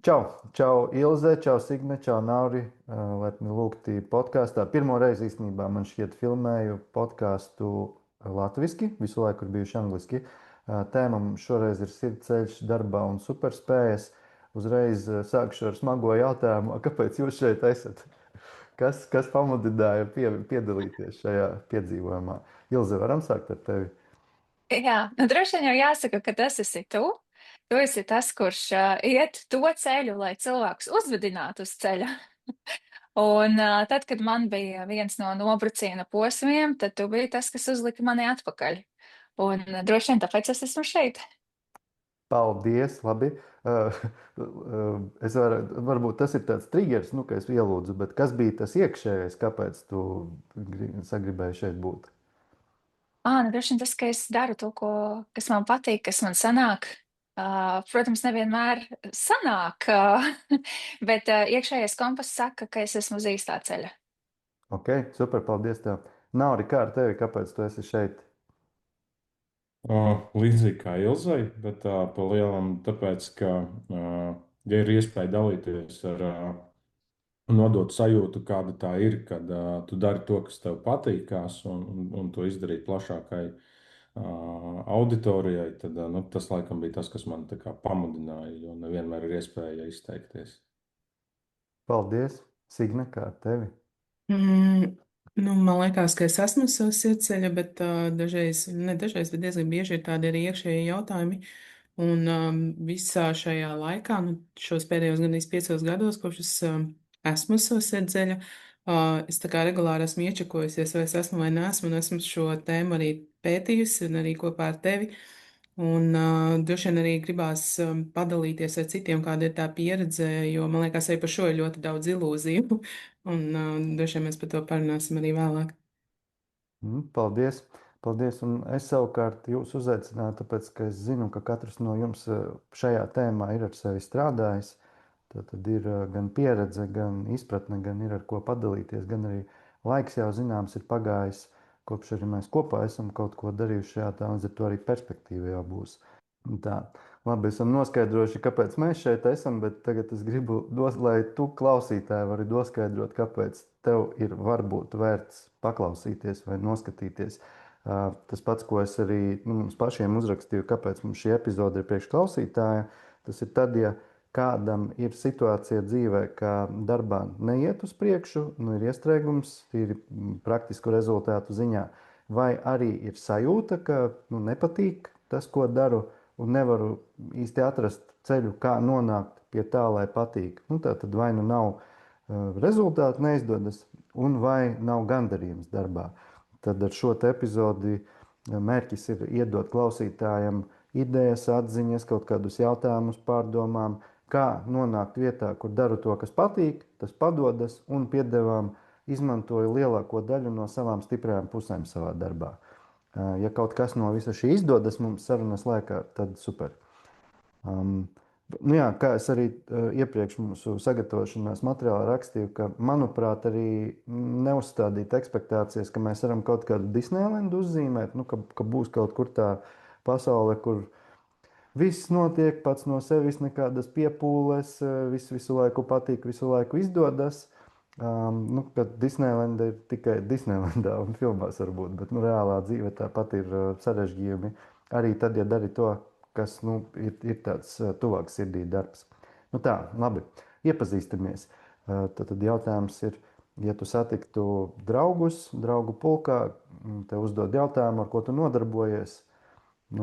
Čau Ilze, čau Signe, čau Nauri. Lepni lūgti podkāstā. Pirmo reizi īstenībā man šķiet filmēju podkāstu latviski, visu laiku ir bijuši angliski. Tēma mums šoreiz ir sirdsceļš, darbā un superspējas. Uzreiz sākšu ar smago jautājumu, kāpēc jūs šeit esat? Kas pamudināja piedalīties šajā piedzīvojumā? Ilze, varam sākt ar tevi? Jā, nu, droši vien jau jāsaka, ka tas esi tu. Tu esi tas, kurš iet to ceļu, lai cilvēks uzvedinātu uz ceļa. Un tad, kad man bija viens no nobruciena posmiem, tad tu biji tas, kas uzlika mani atpakaļ. Un droši vien tāpēc es esmu šeit. Paldies, labi. Es varbūt tas ir tāds triggers, nu, ka es ielūdzu, bet kas bija tas iekšējais, kāpēc tu sagribēji šeit būt? Nu, droši vien tas, ka es daru to, kas man patīk, kas man sanāk. Protams, nevienmēr sanāk, bet iekšējais kompass saka, ka es esmu uz īstā ceļa. Ok, super, paldies tev. Nav arī kā ar tevi, kāpēc tu esi šeit? Līdzīgi kā Ilzai, bet pa lielam tāpēc, ka, ja ir iespēja dalīties ar nodot sajūtu, kāda tā ir, kad tu dari to, kas tev patīkās, un to izdarīt plašākai auditorijai, tad nu, tas laikam bija tas, kas man tā kā pamudināja, jo nevienmēr ir iespēja izteikties. Paldies, Signe, kā ar tevi? Mm, man liekas, ka es esmu savs sirdsceļa, bet dažreiz, ne dažreiz, bet diezgan bieži ir tādi arī iekšēji jautājumi. Un visā šajā laikā, nu, šos pēdējos gandrīz 5 gados, kopš es esmu uz savas sirdsceļa, es tā kā regulāri esmu iečakojusies, vai es esmu vai neesmu, un esmu šo tēmu arī pētījusi, un arī kopā ar tevi. Un droši vien arī gribās padalīties ar citiem, kāda ir tā pieredze, jo man liekas, arī par šo ir ļoti daudz ilūziju. Un droši vien mēs par to parunāsim arī vēlāk. Paldies! Paldies! Un es savukārt jūs uzaicināju, tāpēc, ka es zinu, ka katrs no jums šajā tēmā ir ar sevi strādājis. Tad ir gan pieredze, gan izpratne, gan ir ar ko padalīties, gan arī laiks jau zināms ir pagājis, kopš arī mēs kopā esam kaut ko darījuši šajā tā, līdz ar to arī perspektīva jau būs. Tā, labi, esam noskaidrojuši, kāpēc mēs šeit esam, bet tagad es gribu, lai tu klausītāji vari noskaidrot, kāpēc tev ir varbūt vērts paklausīties vai noskatīties. Tas pats, ko es arī mums pašiem uzrakstīju, kāpēc mums šī epizode ir priekš klausītāja, tas ir tad, ja kādam ir situācija dzīvē, ka darbā neiet uz priekšu, nu ir iestrēgums, ir praktisku rezultātu ziņā, vai arī ir sajūta, ka nepatīk tas, ko daru, un nevaru īsti atrast ceļu, kā nonākt pie tā, lai patīk. Tā tad vai nu nav rezultātu, neizdodas, un vai nav gandarījums darbā. Tad ar šo epizodi mērķis ir iedot klausītājiem idejas, atziņas, kaut kādus jautājumus, pārdomām, kā nonākt vietā, kur daru to, kas patīk, tas padodas, un piedevām izmantoju lielāko daļu no savām stiprajām pusēm savā darbā. Ja kaut kas no visa šī izdodas mums sarunas laikā, tad super. Nu jā, kā es arī iepriekš mūsu sagatavošanās materiālā rakstīju, ka, manuprāt, arī neuzstādīt expectācijas, ka mēs varam kaut kādu Disneylandu uzzīmēt, ka būs kaut kur tā pasaule, kur viss notiek pats no sevis, nekādas piepūles, visu laiku patīk, visu laiku izdodas. Kad Disneylanda ir tikai Disneylandā un filmās varbūt, bet reālā dzīve tāpat ir sarežģījumi. Arī tad, ja dari to, kas ir tāds tuvāks sirdī darbs. Tā, labi, iepazīstamies. Tad jautājums ir, ja tu satiktu draugus, draugu pulkā, te uzdod jautājumu, ar ko tu nodarbojies,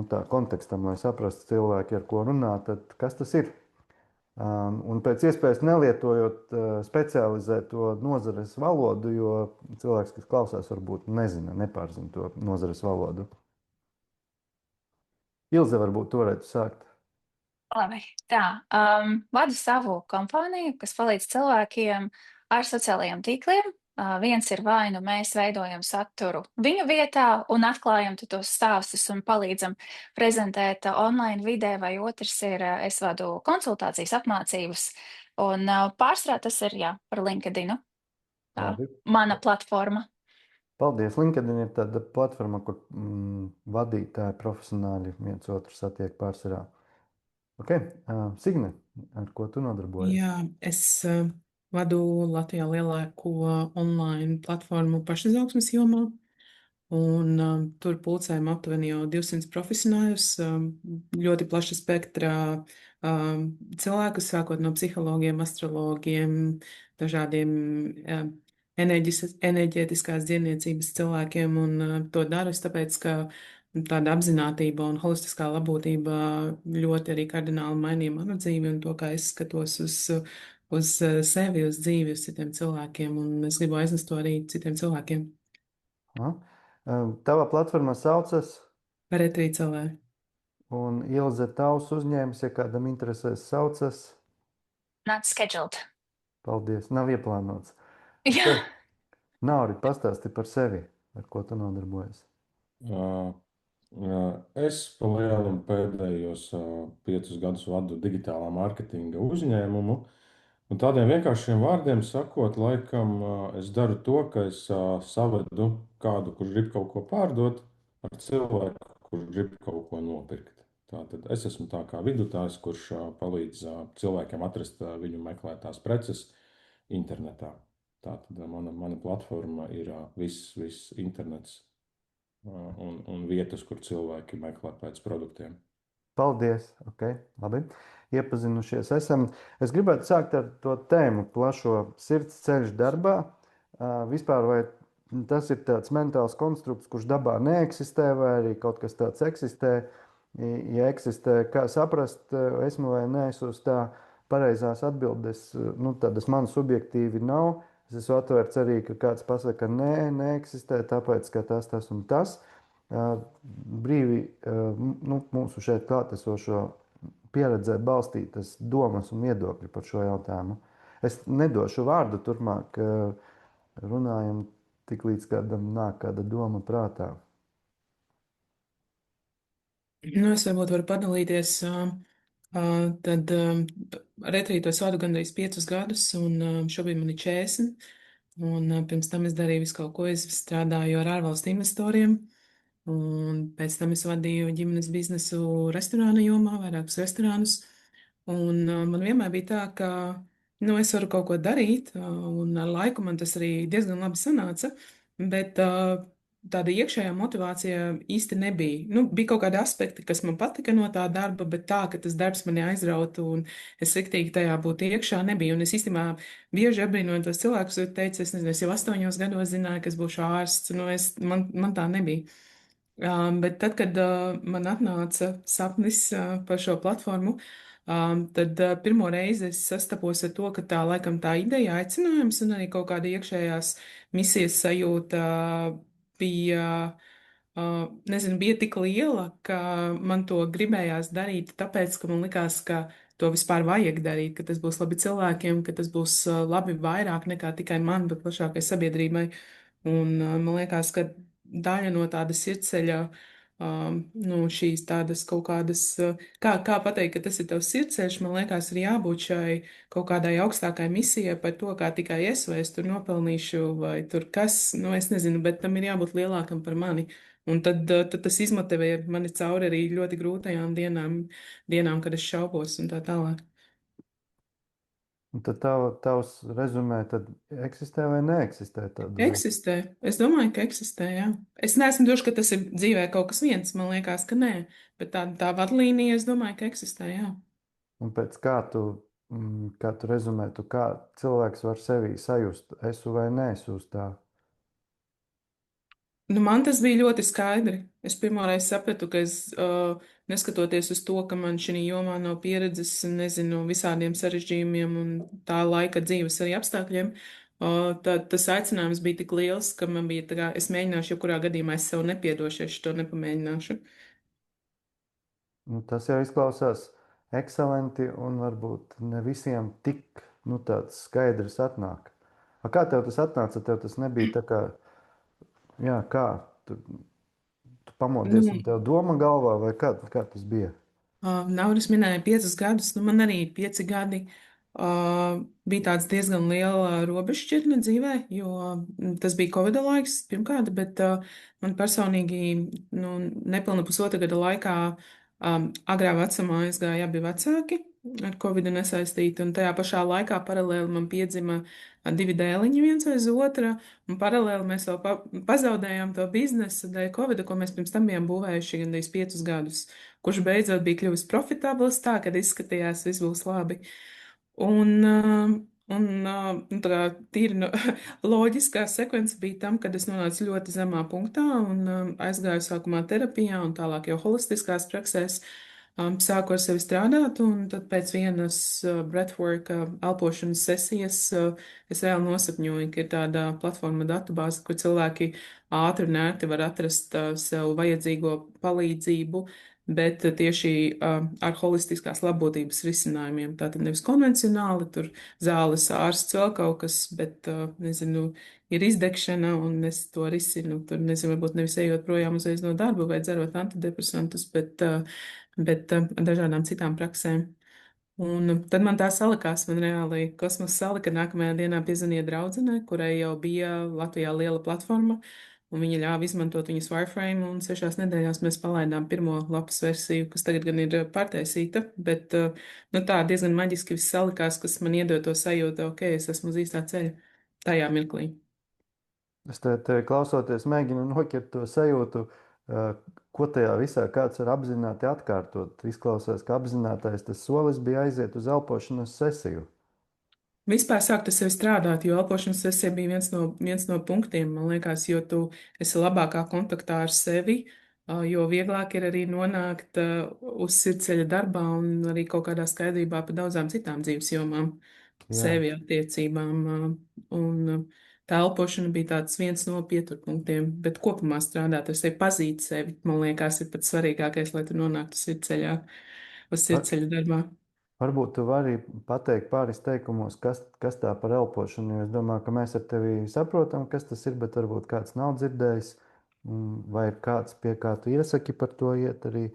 tā kontekstam, lai saprastu cilvēki, ar ko runā, tad kas tas ir? Un pēc iespējas nelietojot specializēto nozares valodu, jo cilvēks, kas klausās, varbūt nezina, nepārzina to nozares valodu. Ilze, varbūt tu varētu sākt. Labi, tā. Vadu savu kompāniju, kas palīdz cilvēkiem ar sociālajiem tīkliem. Viens ir vai nu mēs veidojam saturu viņu vietā un atklājam tos stāstus un palīdzam prezentēt online vidē, vai otrs ir es vadu konsultācijas, apmācības. Un pārsvarā tas ir, jā, par LinkedInu. Tā Labi. mana platforma. Paldies. LinkedIn ir tāda platforma, kur vadītāji profesionāļi viens otru satiek pārsvarā. Ok, Signe, Ar ko tu nodarbojies? Jā, es vadu Latvijā lielāko online platformu pašizaugsmes jomā. Un tur pulcējam aptuveni jau 200 profesionāļus, ļoti plaša spektra cilvēkus, sākot no psihologiem, astrologiem, dažādiem enerģētiskās dzīvniecības cilvēkiem. Un to daru es tāpēc, ka tāda apzinātība un holistiskā labklājība ļoti arī kardināli mainīja manu dzīvi un to, kā es skatos uz sevi, uz dzīvi, uz citiem cilvēkiem. Un es gribu aiznest to arī citiem cilvēkiem. Ha? Tavā platformā saucas, Retrīt cilvēki. un Ilze tavs uzņēmums, ja kādam interesēs, saucas. Not scheduled. Paldies, nav ieplānots. Jā. Nauri, pastāsti par sevi, ar ko tu nodarbojies. Uh, Es pa lielam pēdējos 5 gadus vadu digitālā mārketinga uzņēmumu. Un tādiem vienkāršiem vārdiem sakot, laikam es daru to, ka es savedu kādu, kurš grib kaut ko pārdot, ar cilvēku, kurš grib kaut ko nopirkt. Tātad es esmu tā kā vidutājs, kurš palīdz cilvēkiem atrast viņu meklētās preces internetā. Tātad mana platforma ir viss internets un vietas, kur cilvēki meklē pēc produktiem. Paldies! Okay, labi. Iepazinušies esam. Es gribētu sākt ar to tēmu plašo sirds ceļš darbā. Vispār vai tas ir tāds mentāls konstrukts, kurš dabā neeksistē, vai arī kaut kas tāds eksistē? Ja eksistē, kā saprast, esmu vai neesmu uz tā pareizās atbildes, tādas man subjektīvi nav. Es esmu atvērts arī, ka kāds pasaka, ka neeksistē, tāpēc, ka tas un tas. Brīvi mūsu šeit klātesošo pieredzē balstītas domas un viedokļi par šo jautājumu. Es nedošu vārdu turpmāk, runājam tik līdz kādam nāk kāda doma prātā. Es varbūt varu padalīties. Tad retrītos vadu gandrīz 5 gadus, un šobrīd man ir 40. Un pirms tam es darīju visu kaut ko. Es strādāju ar ārvalstu investoriem, un pēc tam es vadīju ģimenes biznesu restorānu jomā, vairākus restorānus. Un man vienmēr bija tā, ka es varu kaut ko darīt, un ar laiku man tas arī diezgan labi sanāca, bet tāda iekšējā motivācija īsti nebija. Bija kaut kādi aspekti, kas man patika no tā darba, bet tā, ka tas darbs mani aizrautu un es riktīgi tajā būtu iekšā, nebija. Un es īstenībā bieži apbrīnoju tos cilvēkus, jo teicu, es nezinu, es jau 8 gados zināju, ka es būšu ārsts. Man tā nebija. Bet tad, kad man atnāca sapnis par šo platformu, tad pirmo reizi es sastapos ar to, ka tā laikam tā ideja, aicinājums un arī kaut kāda iekšējās misijas sajūta bija, nezinu, bija tik liela, ka man to gribējās darīt, tāpēc, ka man likās, ka to vispār vajag darīt, ka tas būs labi cilvēkiem, ka tas būs labi vairāk nekā tikai man, bet plašākai sabiedrībai. Un man liekas, ka daļa no tāda sirdsceļa, no šīs tādas kaut kādas, kā pateikt, ka tas ir tavs sirdsceļš, man liekas, ir jābūt šai kaut kādai augstākai misijai par to, kā tikai es, vai es tur nopelnīšu, vai tur kas, es nezinu, bet tam ir jābūt lielākam par mani. Un tad tas izmotivē mani cauri arī ļoti grūtajām dienām, kad es šaubos un tā tālāk. Un tad tavs rezumē tad eksistē vai neeksistē tāda? Eksistē. Es domāju, ka eksistē, jā. Es neesmu droši, ka tas ir dzīvē kaut kas viens. Man liekas, ka nē. Bet tā vadlīnija, es domāju, ka eksistē, jā. Un pēc kā tu rezumētu, kā cilvēks var sevī sajust, esu vai neesmu uz tā? Man tas bija ļoti skaidri. Es pirmoreiz sapratu, ka es, neskatoties uz to, ka man šī jomā nav pieredzes, nezinu visādiem sarežģījumiem un tā laika dzīves arī apstākļiem, tas aicinājums bija tik liels, ka man bija tā kā, es mēģināšu, jebkurā gadījumā es sev nepiedošu, ja to nepamēģināšu. Tas jau izklausās ekscelenti un varbūt ne visiem tik tāds skaidrs atnāk. Kā tev tas atnāca? Tev tas nebija tā kā, kā tu pamodies un tev doma galvā, vai kā tas bija? Nauris minēja 5 gadus, man arī 5 gadi. Bija tāds diezgan liela robežšķirtne dzīvē, jo tas bija Covid laiks pirmkārt, bet man personīgi nepilna pusotra gada laikā agrā vecumā aizgāja abi vecāki, ar Covid nesaistīti. Un tajā pašā laikā paralēli man piedzima divi dēliņi viens aiz otra, un paralēli mēs vēl pazaudējām to biznesu dēļ Covid, ko mēs pirms tam bijām būvējuši gandrīz 5 gadus, kurš beidzot bija kļuvis profitabls tā, kad izskatījās, viss būs labi. Un, nu, tā kā tīri no, loģiskā sekvence bija tam, kad es nonācu ļoti zemā punktā un aizgāju sākumā terapijā un tālāk jau holistiskās praksēs. Sāku ar sevi strādāt, un tad pēc vienas breathwork elpošanas sesijas es reāli nosapņoju, ka ir tāda platforma datubāze, kur cilvēki ātri un ērti var atrast sev vajadzīgo palīdzību, bet tieši ar holistiskās labbūtības risinājumiem. Tātad nevis konvencionāli, tur zāles ārsts vēl kaut kas, bet, nezinu, ir izdegšana, un es to risinu. Tur, nezinu, varbūt nevis ejot projām uzreiz no darba vai dzerot antidepresantus, bet ar dažādām citām praksēm. Un tad man tā salikās, man reāli kosmos salika. Nākamajā dienā piezvanīja draudzene, kurai jau bija Latvijā liela platforma, un viņa ļāva izmantot viņas Wireframe, un 6 nedēļās mēs palaidām pirmo lapas versiju, kas tagad gan ir pārtaisīta, bet nu, tā diezgan maģiski viss salikās, kas man iedod to sajūtu, ok, es esmu uz īstā ceļa tajā mirklī. Es te klausoties, mēģinu noķert to sajūtu, ko tajā visā kāds var apzināti atkārtot. Izklausās, ka apzinātais tas solis bija aiziet uz elpošanas sesiju. Vispār sākt ar sevi strādāt, jo elpošanas sesija bija viens no punktiem, man liekas, jo tu esi labākā kontaktā ar sevi, jo vieglāk ir arī nonākt uz sirdsceļa darbā un arī kaut kādā skaidrībā par daudzām citām dzīves jomām, Jā. sevi attiecībām. Un tā elpošana bija tāds viens no pieturpunktiem, bet kopumā strādāt ar sevi, pazīt sevi, man liekas, ir pats svarīgākais, lai tu nonāktu sirdsceļā, uz Var, sirdsceļa darbā. varbūt tu vari pateikt pāris teikumos, kas tā par elpošanu, jo es domāju, ka mēs ar tevi saprotam, kas tas ir, bet varbūt kāds nav dzirdējis, vai ir kāds, pie kā tu iesaki par to iet arī.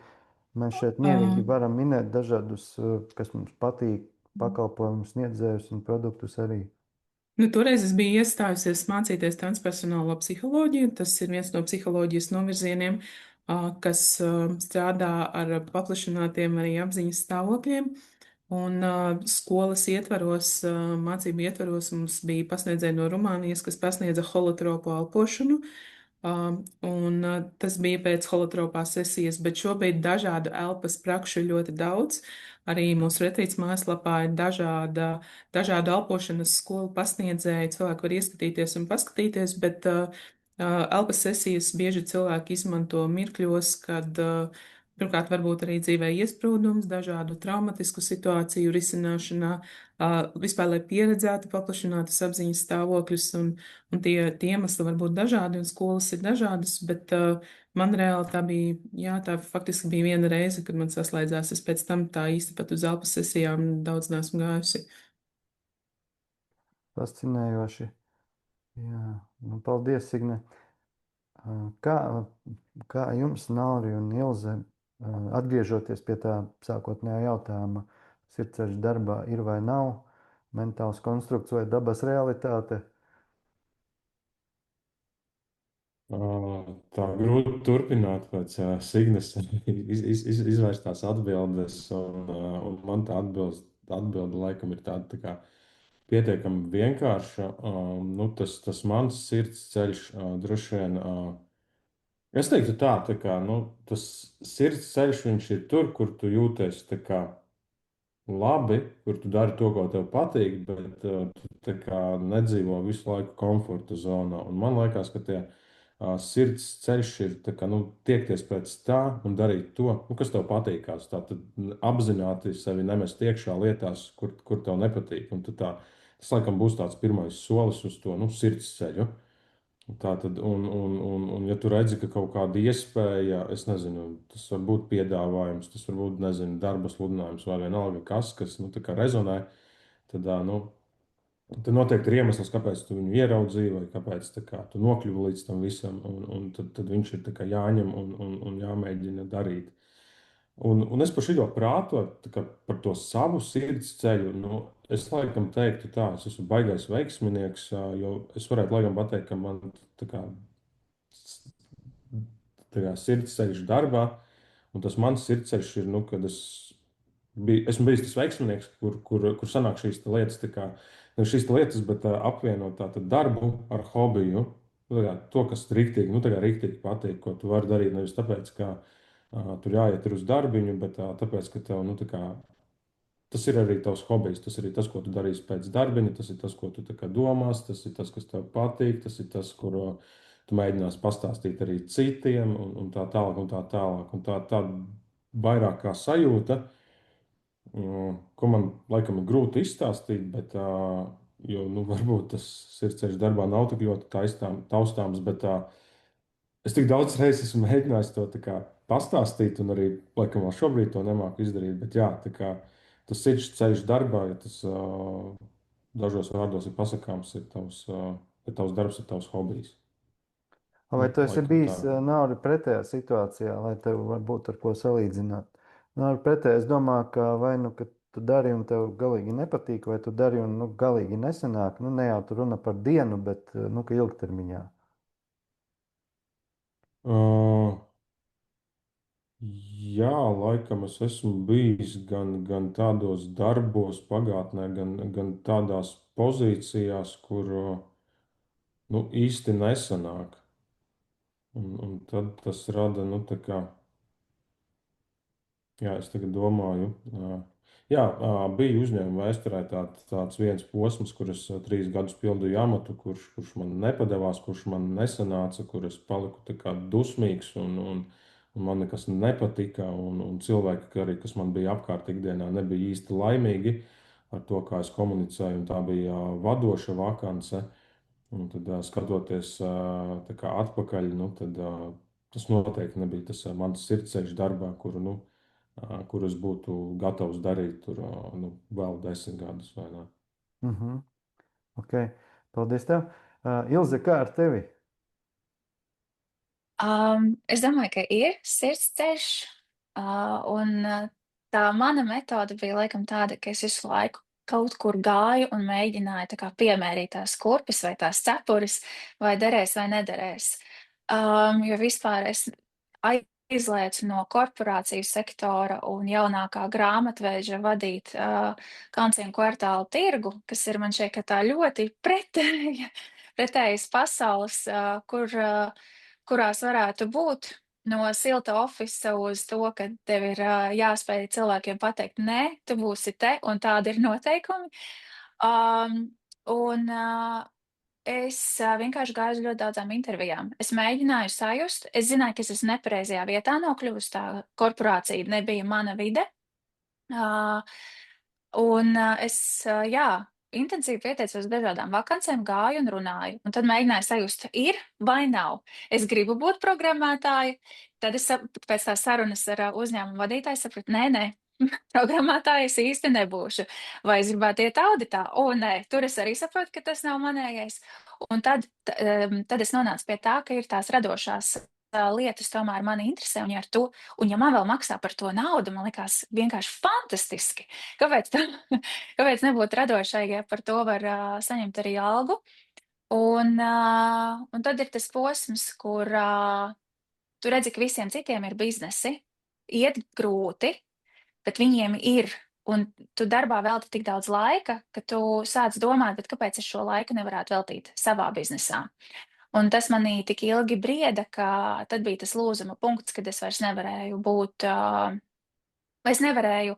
Mēs šeit mierīgi varam minēt dažādus, kas mums patīk, pakalpojumu sniedzējus un produktus arī. Nu, toreiz es biju iestājusies mācīties transpersonālo psiholoģiju. Tas ir viens no psiholoģijas novirzieniem, kas strādā ar paplašinātiem arī apziņas stāvokļiem. Un skolas ietvaros, mācību ietvaros mums bija pasniedzēji no Rumānijas, kas pasniedza holotropu elpošanu. Un tas bija pēc holotropās sesijas, bet šobrīd dažādu elpas prakšu ir ļoti daudz. Arī mūsu retrīts mājaslapā ir dažādu elpošanas skolu pasniedzēji. Cilvēki var ieskatīties un paskatīties, bet elpas sesijas bieži cilvēki izmanto mirkļos, kad pirmkārt varbūt arī dzīvē iesprūdums, dažādu traumatisku situāciju risināšanā, vispār, lai pieredzētu paplašinātas apziņas stāvokļus, un tie iemesli var būt dažādi, un skolas ir dažādas, bet man reāli tā bija, jā, tā faktiski bija viena reize, kad man saslēdzās. Es pēc tam tā īsti pat uz elpas sesijām daudz neesmu gājusi. Fascinējoši. Jā, nu, paldies, Signe. Kā, kā jums, Nauri un Ilze, atgriežoties pie tā sākotnējā jautājuma, sirdsceļš darbā ir vai nav, mentāls konstrukts vai dabas realitāte? Tā grūti turpināt pēc Signes izvērstās atbildes, un man tā atbilde laikam ir tāda tā kā pietiekami vienkārša. Nu, tas mans sirds ceļš droši vien. Es teiktu tā kā nu, tas sirds ceļš viņš ir tur, kur tu jūties tā kā labi, kur tu dari to, ko tev patīk, bet tu tā kā nedzīvo visu laiku komforta zonā. Un man liekas, ka tie sirds ceļš ir tā kā, nu, tiekties pēc tā un darīt to, nu, kas tev patīkās. Tā tad apzināti sevi nemest iekšā lietās, kur tev nepatīk. Un tad tas laikam būs tāds pirmais solis uz to nu, sirds ceļu. Tā tad, un ja tu redzi, ka kaut kāda iespēja, es nezinu, tas var būt piedāvājums, tas var būt, nezinu, darba sludinājums vai vienalga kas nu, tā kā rezonē, tad, nu, tad noteikti ir iemesls, kāpēc tu viņu ieraudzīji, vai kāpēc tā kā, tu nokļuvi līdz tam visam, un tad viņš ir tā kā jāņem un jāmēģina darīt. Un es par šo prātoju par to savu sirds ceļu. Nu, es laikam teiktu, tā, es esmu baigais veiksminieks, jo es varētu laikam pateikt, ka man tā kā sirds ceļš darbā, un tas mans sirds ceļš ir, nu, kad es esmu bijis tas veiksminieks, kur sanāk šīs te lietas, tā kā, ne šīs te lietas, bet apvienot tātad darbu ar hobiju. Nu, tā kā to, kas riktīgi, nu, tā kā riktīgi patīk, ko tu vari darīt nevis tāpēc, ka tur jāiet ir uz darbiņu, bet tāpēc, ka tev, nu, tā kā, tas ir arī tavs hobijs, tas ir tas, ko tu darīsi pēc darbiņa, tas ir tas, ko tu tā kā domās, tas ir tas, kas tev patīk, tas ir tas, kur tu mēģināsi pastāstīt arī citiem, un tā tālāk, un tā tālāk. Un tā vairāk kā sajūta, ko man laikam ir grūti izstāstīt, bet, jo, nu, varbūt tas sirdsceļš darbā nav tik ļoti taustāms, bet es tik daudz reizes esmu mēģinājis to tā kā pastāstīt, un arī, laikam, vēl šobrīd to nemāku izdarīt, bet jā, tā kā tas sirdsceļš darbā, ja tas dažos vārdos ir pasakāms, ir tavs darbs, ir tavs hobijs. Vai Nu, tu esi laikam bijis tā. Nauri pretējā situācijā, lai tev varbūt ar ko salīdzināt? Nauri pretēji, es domāju, ka vai nu, ka tu dari un tev galīgi nepatīk, vai tu dari un, nu, galīgi nesanāk. Nu, ne jau tu runa par dienu, bet, nu, ka ilgtermiņā. Uh, jā, laikam es esmu bijis gan tādos darbos pagātnē, gan tādās pozīcijās, kur nu, īsti nesanāk. Un tad tas rada, nu, tā kā, jā, es tagad domāju, jā, bija uzņēmuma vēsturē tāds viens posms, kur es 3 gadus pildīju amatu, kurš man nepadevās, kurš man nesanāca, kur es paliku tā kā dusmīgs un man nekas nepatika, un cilvēki, arī, kas man bija apkārt ikdienā, nebija īsti laimīgi ar to, kā es komunicēju, un tā bija vadoša vakance. Un tad, skatoties tā kā atpakaļ, nu, tad, tas noteikti nebija tas mans sirdsceļš darbā, kur es būtu gatavs darīt tur, nu, vēl 10 gadus vai ne. Ok, paldies tev. Ilze, kā ar tevi? Es domāju, ka ir sirdsceļš, un tā mana metode bija laikam tāda, ka es visu laiku kaut kur gāju un mēģināju tā kā piemērīt tās kurpes vai tās cepures, vai derēs vai nederēs. Jo vispār es aizliecu no korporāciju sektora un jaunākā grāmatveža vadīt kanciju kvartālu tirgu, kas ir man šeit tā ļoti pretējas pasaules, kurās varētu būt no silta ofisa uz to, ka tev ir jāspēj cilvēkiem pateikt, nē, tu būsi te, un tādi ir noteikumi. Um, un es vienkārši gāju uz ļoti daudzām intervijām. Es mēģināju sajust, es zināju, ka es esmu nepareizajā vietā nokļuvusi, tā korporācija nebija mana vide. Uh, jā, intensīvi pieteicos dažādām vakancēm, gāju un runāju. Un tad mēģināju sajust, ir vai nav. Es gribu būt programmētāja. Tad es pēc tās sarunas ar uzņēmumu vadītāju sapratu, nē, programmētāja es īsti nebūšu. Vai es gribētu iet auditā? O, nē, tur es arī saprotu, ka tas nav manējais. Un tad es nonācu pie tā, ka ir tās radošās lietas tomēr mani interesē, un ja man vēl maksā par to naudu, man likās vienkārši fantastiski. Kāpēc, kāpēc nebūt radošai, ja par to var saņemt arī algu? Un tad ir tas posms, kur tu redzi, ka visiem citiem ir biznesi, iet grūti, bet viņiem ir. Un tu darbā velti tik daudz laika, ka tu sāc domāt, bet kāpēc es šo laiku nevarētu veltīt savā biznesā? Un tas manī tik ilgi brieda, ka tad bija tas lūzuma punkts, kad es vairs nevarēju būt, es nevarēju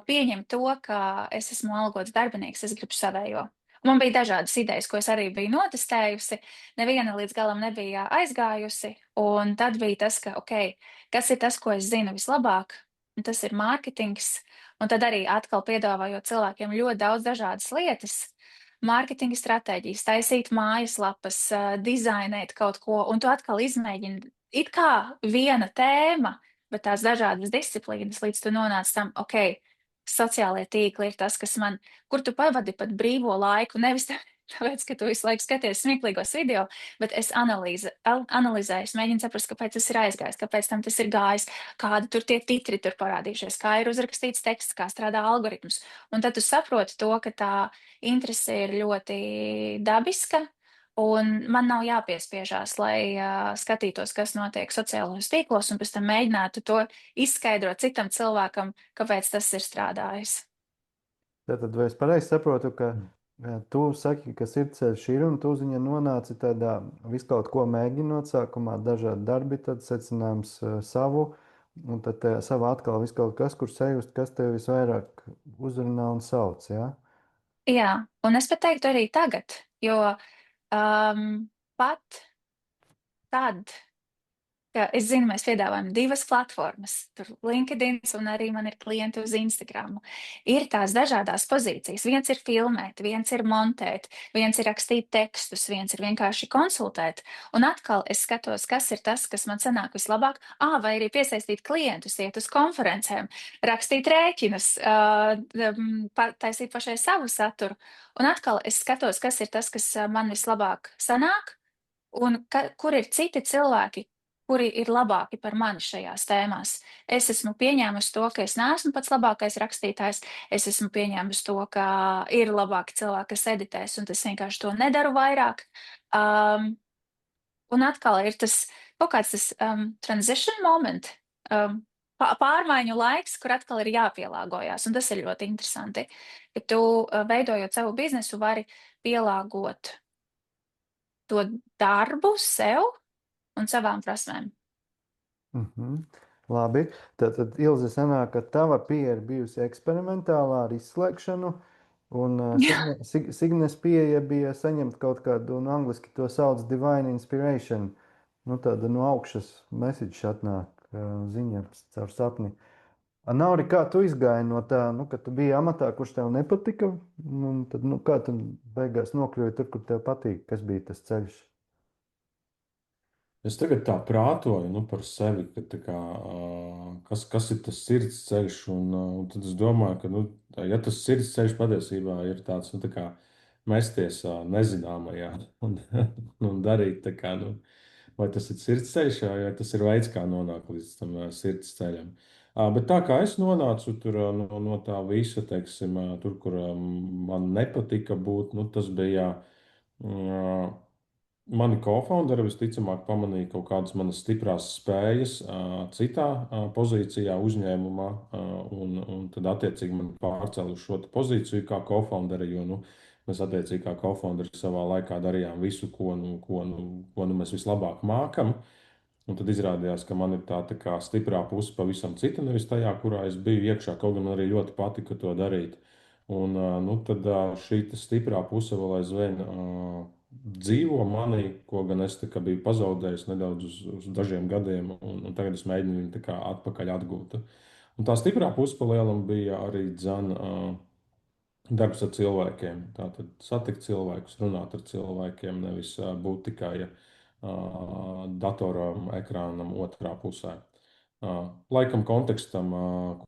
pieņemt to, ka es esmu algots darbinieks, es gribu savējo. Un man bija dažādas idejas, ko es arī biju notestējusi. Neviena līdz galam nebija aizgājusi. Un tad bija tas, ka, ok, kas ir tas, ko es zinu vislabāk? Un tas ir mārketings. Un tad arī atkal piedāvājot cilvēkiem ļoti daudz dažādas lietas. Mārketinga stratēģijas, taisīt mājaslapas, dizainēt kaut ko, un tu atkal izmēģini it kā viena tēma, bet tās dažādas disciplīnas, līdz tu nonāc tam, ok, sociālie tīkli ir tas, kas man, kur tu pavadi pat brīvo laiku, nevis tāpēc, ka tu visu laiku skaties smieklīgos video, bet es analizēju, es mēģinu saprast, kāpēc tas ir aizgājis, kāpēc tam tas ir gājis, kādi tur tie titri tur parādījušies, kā ir uzrakstīts teksts, kā strādā algoritms. Un tad tu saproti to, ka tā interese ir ļoti dabiska Un man nav jāpiespiežās, lai skatītos, kas notiek sociālajos tīklos, un pēc tam mēģinātu to izskaidrot citam cilvēkam, kāpēc tas ir strādājis. Tātad, vai es pareizi saprotu, ka tu saki, ka sirdsceļš ir, un tu uz viņa nonāci tādā visu kaut ko mēģinot, sākumā dažādi darbi, tad secinājums savu, un tad savā atkal visu kaut kas, kur sajust, kas tev visvairāk uzrunā un sauc, jā? Jā, un es pat teiktu arī tagad, jo pat tad, ka es zinu, mēs piedāvājam divas platformas, tur LinkedIn, un arī man ir klienti uz Instagram. Ir tās dažādas pozīcijas. Viens ir filmēt, viens ir montēt, viens ir rakstīt tekstus, viens ir vienkārši konsultēt. Un atkal es skatos, kas ir tas, kas man sanāk vislabāk. Vai arī piesaistīt klientus, iet uz konferencēm, rakstīt rēķinus, taisīt pašai savu saturu. Un atkal es skatos, kas ir tas, kas man vislabāk sanāk, un kur ir citi cilvēki, kuri ir labāki par mani šajās tēmās. Es esmu pieņēmusi to, ka es neesmu pats labākais rakstītājs. Es esmu pieņēmusi to, ka ir labāki cilvēki, kas editēs, un es vienkārši to nedaru vairāk. Un atkal ir tas kaut kāds tas transition moment, pārmaiņu laiks, kur atkal ir jāpielāgojas. Un tas ir ļoti interesanti, ka tu, veidojot savu biznesu, vari pielāgot to darbu sev un savām prasmēm. Labi, tad Ilze sanāk, ka tava pieeja ir bijusi eksperimentālā ar izslēgšanu, un Signes pieeja bija saņemt kaut kādu, un angliski to sauc divine inspiration, tāda no augšas message atnāk ziņa caur sapni. Nauri, kā tu izgāji no tā, ka tu biji amatā, kurš tev nepatika, un tad, kā tu beigās nokļuvi tur, kur tev patīk, kas bija tas ceļš? Es tagad tā prātoju par sevi, ka, kas ir tas sirds ceļš. Un tad es domāju, ka ja tas sirds ceļš patiesībā ir tāds mesties nezināmajā un darīt, vai tas ir sirds ceļš, vai tas ir veids, kā nonākt līdz tam sirds ceļam. Bet tā kā es nonācu tur, no tā visa, teiksim, tur, kur man nepatika būt, tas bija. Mani kofounderi visticamāk pamanīja kaut kādas manas stiprās spējas citā pozīcijā uzņēmumā, un tad attiecīgi man pārcēla uz šo pozīciju kā kofounderi, jo mēs attiecīgi kā kofounderi savā laikā darījām visu, ko mēs vislabāk mākam. Un tad izrādījās, ka man ir tā kā stiprā puse pavisam cita, nevis tajā, kurā es biju iekšā, kaut gan arī ļoti patika to darīt. Un tad šī stiprā puse vēl aizvien dzīvo manī, ko gan es biju pazaudējis nedaudz uz dažiem gadiem, un tagad es mēģinu viņu atpakaļ atgūt. Un tā stiprā puse pa lielam bija arī darbs ar cilvēkiem. Tātad satikt cilvēkus, runāt ar cilvēkiem, nevis būt tikai datoram, ekrānam otrā pusē. Laikam kontekstam,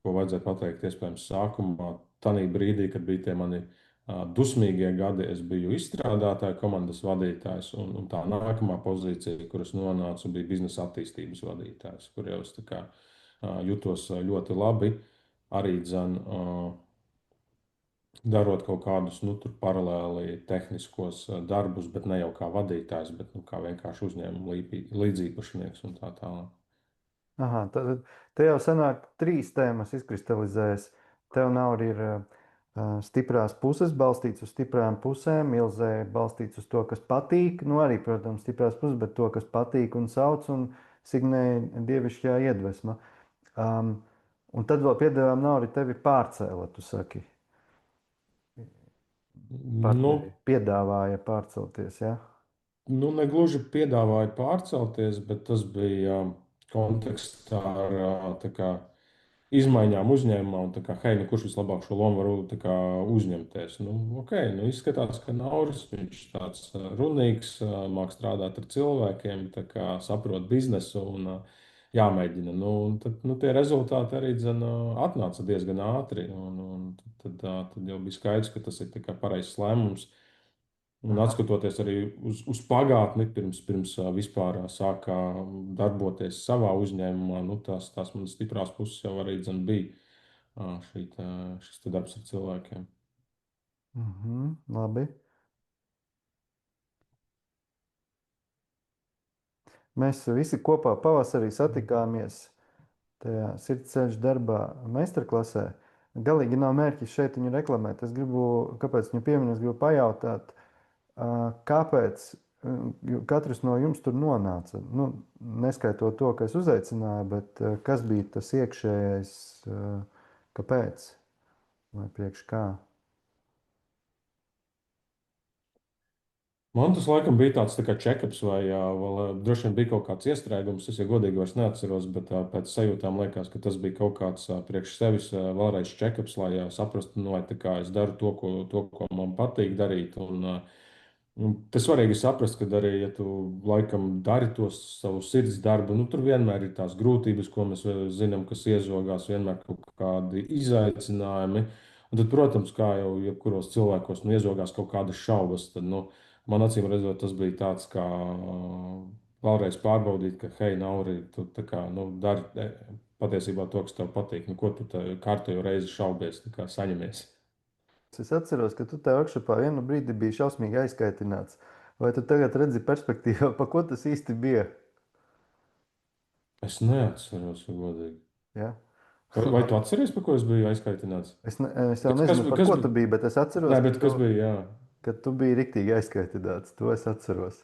ko vajadzēja pateikt, iespējams, sākumā, tajā brīdī, kad bija tie mani dusmīgie gadi, es biju izstrādātāja komandas vadītājs, un tā nākamā pozīcija, kur es nonācu, bija biznesa attīstības vadītājs, kur jau es jutos ļoti labi. Arī darot kaut kādus paralēli tehniskos darbus, bet ne jau kā vadītājs, bet kā vienkārši uzņēmuma līdziepašnieks un tā tālāk. Aha, tad te jau sanāk trīs tēmas izkristalizējas. Tev nav arī stiprās puses, balstīts uz stiprām pusēm, Ilzē balstīts uz to, kas patīk, arī, protams, stiprās puses, bet to, kas patīk un sauc, un Signē dievišķā iedvesma. Un tad vēl piedāvājām Nauri tevi pārcēla, tu saki. Piedāvāja pārcelties, ja? Negluži piedāvāja pārcelties, bet tas bija kontekstā ar izmaiņām uzņēmumā un hei, kurš vislabāk šo lomu var uzņemties. Izskatās, ka Nauris, viņš tāds runīgs, māk strādāt ar cilvēkiem, saprot biznesu un jāmēģina. Tad tie rezultāti arī atnāca diezgan ātri, un tad jau bija skaidrs, ka tas ir pareizs lēmums. Un atskatoties arī uz pagātni, pirms vispār sākā darboties savā uzņēmumā, tās manas stiprās puses jau arī bija šis darbs ar cilvēkiem. Labi. Mēs visi kopā pavasarī satikāmies tajā sirdsceļš darbā meistarklasē. Galīgi nav mērķis šeit viņu reklamēt. Es gribu, kāpēc viņu pieminu, es gribu pajautāt, kāpēc katrs no jums tur nonāca. Nu, neskaitot to, ka es uzaicināju, bet kas bija tas iekšējais, kāpēc vai priekš kā? Man tas laikam bija tāds tā kā check-ups, vai vēl droši vien bija kaut kāds iestrēgums. Es jau godīgi vairs neatceros, bet pēc sajūtām liekas, ka tas bija kaut kāds priekš sevis vēlreiz check-ups, lai saprastu, nu, vai tā kā es daru to, ko man patīk darīt. Un tas svarīgi saprast, ka arī, ja tu laikam dari to savu sirds darbu, nu, tur vienmēr ir tās grūtības, ko mēs zinām, kas iezogās, vienmēr kaut kādi izaicinājumi. Un tad, protams, kā jau jebkuros cilvēkos, nu, iezogās kaut kādas šaubas, tad, nu, man acīm redzot, tas bija tāds, kā vēlreiz pārbaudīt, ka, hei, Nauri, tu tā kā, nu, dari patiesībā to, kas tev patīk. Nu, ko tu kārtējo reizi šaubies, tā kā saņemies? Es atceros, ka tu tajā workshopā vienu brīdi biji šausmīgi aizkaitināts. Vai tu tagad redzi perspektīvā, pa ko tas īsti bija? Es neatceros, ja godīgi. Ja? Vai tu atceries, par ko es biju aizkaitināts? Es jau nezinu, par ko tu biji, bet es atceros, Nē, bet kas bija, jā. Ka tu biji riktīgi aizkaitināts. To es atceros.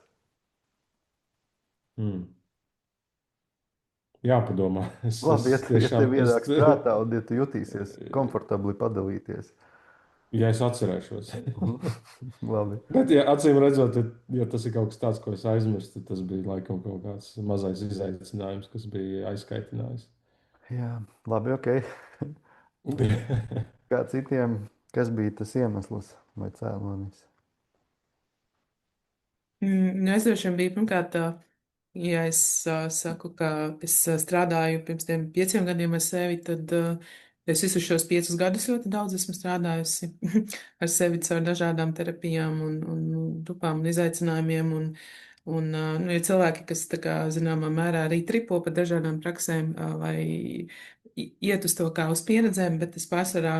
Jāpadomā. Labi, ja tev ienāks prātā un ja tu jutīsies komfortabli padalīties. Ja es atcerēšos. Labi. Bet, ja acīm redzot, ja tas ir kaut kas tāds, ko es aizmirstu, tad tas bija laikam kaut kāds mazais izaicinājums, kas bija aizkaitinājis. Jā, labi, ok. Kā citiem, kas bija tas iemesls vai cēlonis? Es droši vien biju pirmkārt, ja es saku, ka es strādāju pirms 5 gadiem ar sevi, tad es visus šos 5 gadus ļoti daudz esmu strādājusi ar sevi caur dažādām terapijām un grupām un izaicinājumiem. Nu, ir cilvēki, kas, tā kā, zināmā mērā arī tripo pa dažādām praksēm vai iet uz to kā uz pieredzēm, bet es pārsvarā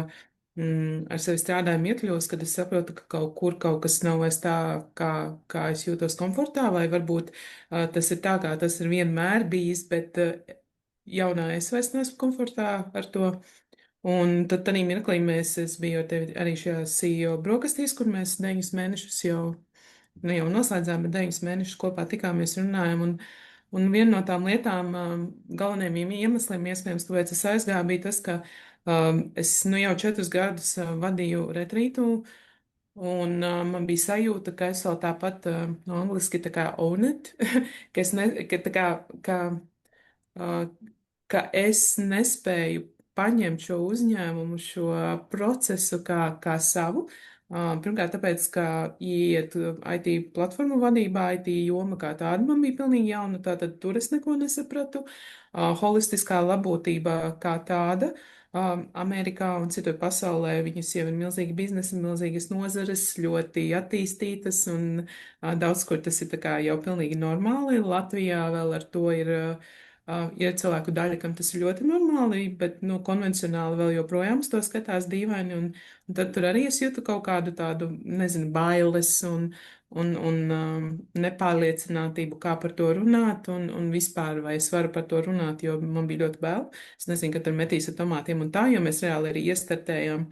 ar sevi strādājumu iekļūst, kad es saprotu, ka kaut kur kaut kas nav vairs tā, kā es jūtos komfortā, vai varbūt tas ir tā, kā tas ir vienmēr bijis, bet jaunā es vairs neesmu komfortā ar to. Un tad tādā mirklī es biju ar tevi arī šajā CEO brokastīs, kur mēs 9 mēnešus jau noslēdzām, bet 9 mēnešus kopā tikāmies runājām. Un viena no tām lietām, galvenajiem iemesliem, iespējams, kāpēc es aizgāju, bija tas, ka es nu jau 4 gadus vadīju retrītu, un man bija sajūta, ka es vēl tāpat no angliski tā kā own it, ka es ne, ka tā uh, ka es nespēju paņemt šo uzņēmumu, šo procesu kā savu. Pirmkārt, tāpēc, ka iet IT platformu vadībā, IT joma kā tāda man bija pilnīgi jauna, tātad tur es neko nesapratu. Holistiskā labotībā kā tāda. Amerikā un citur pasaulē viņas jau ir milzīgi biznesi, milzīgas nozares, ļoti attīstītas, un daudz kur tas ir tā kā jau pilnīgi normāli. Latvijā vēl ar to ir cilvēku daļa, kam tas ir ļoti normāli, bet nu, konvencionāli vēl joprojām uz to skatās dīvaini. Un tad tur arī es jūtu kaut kādu tādu, nezinu, bailes un nepārliecinātību, kā par to runāt, un vispār vai es varu par to runāt, jo man bija ļoti bail. Es nezinu, ka tur metīs ar tomātiem un tā, jo mēs reāli arī iestartējām.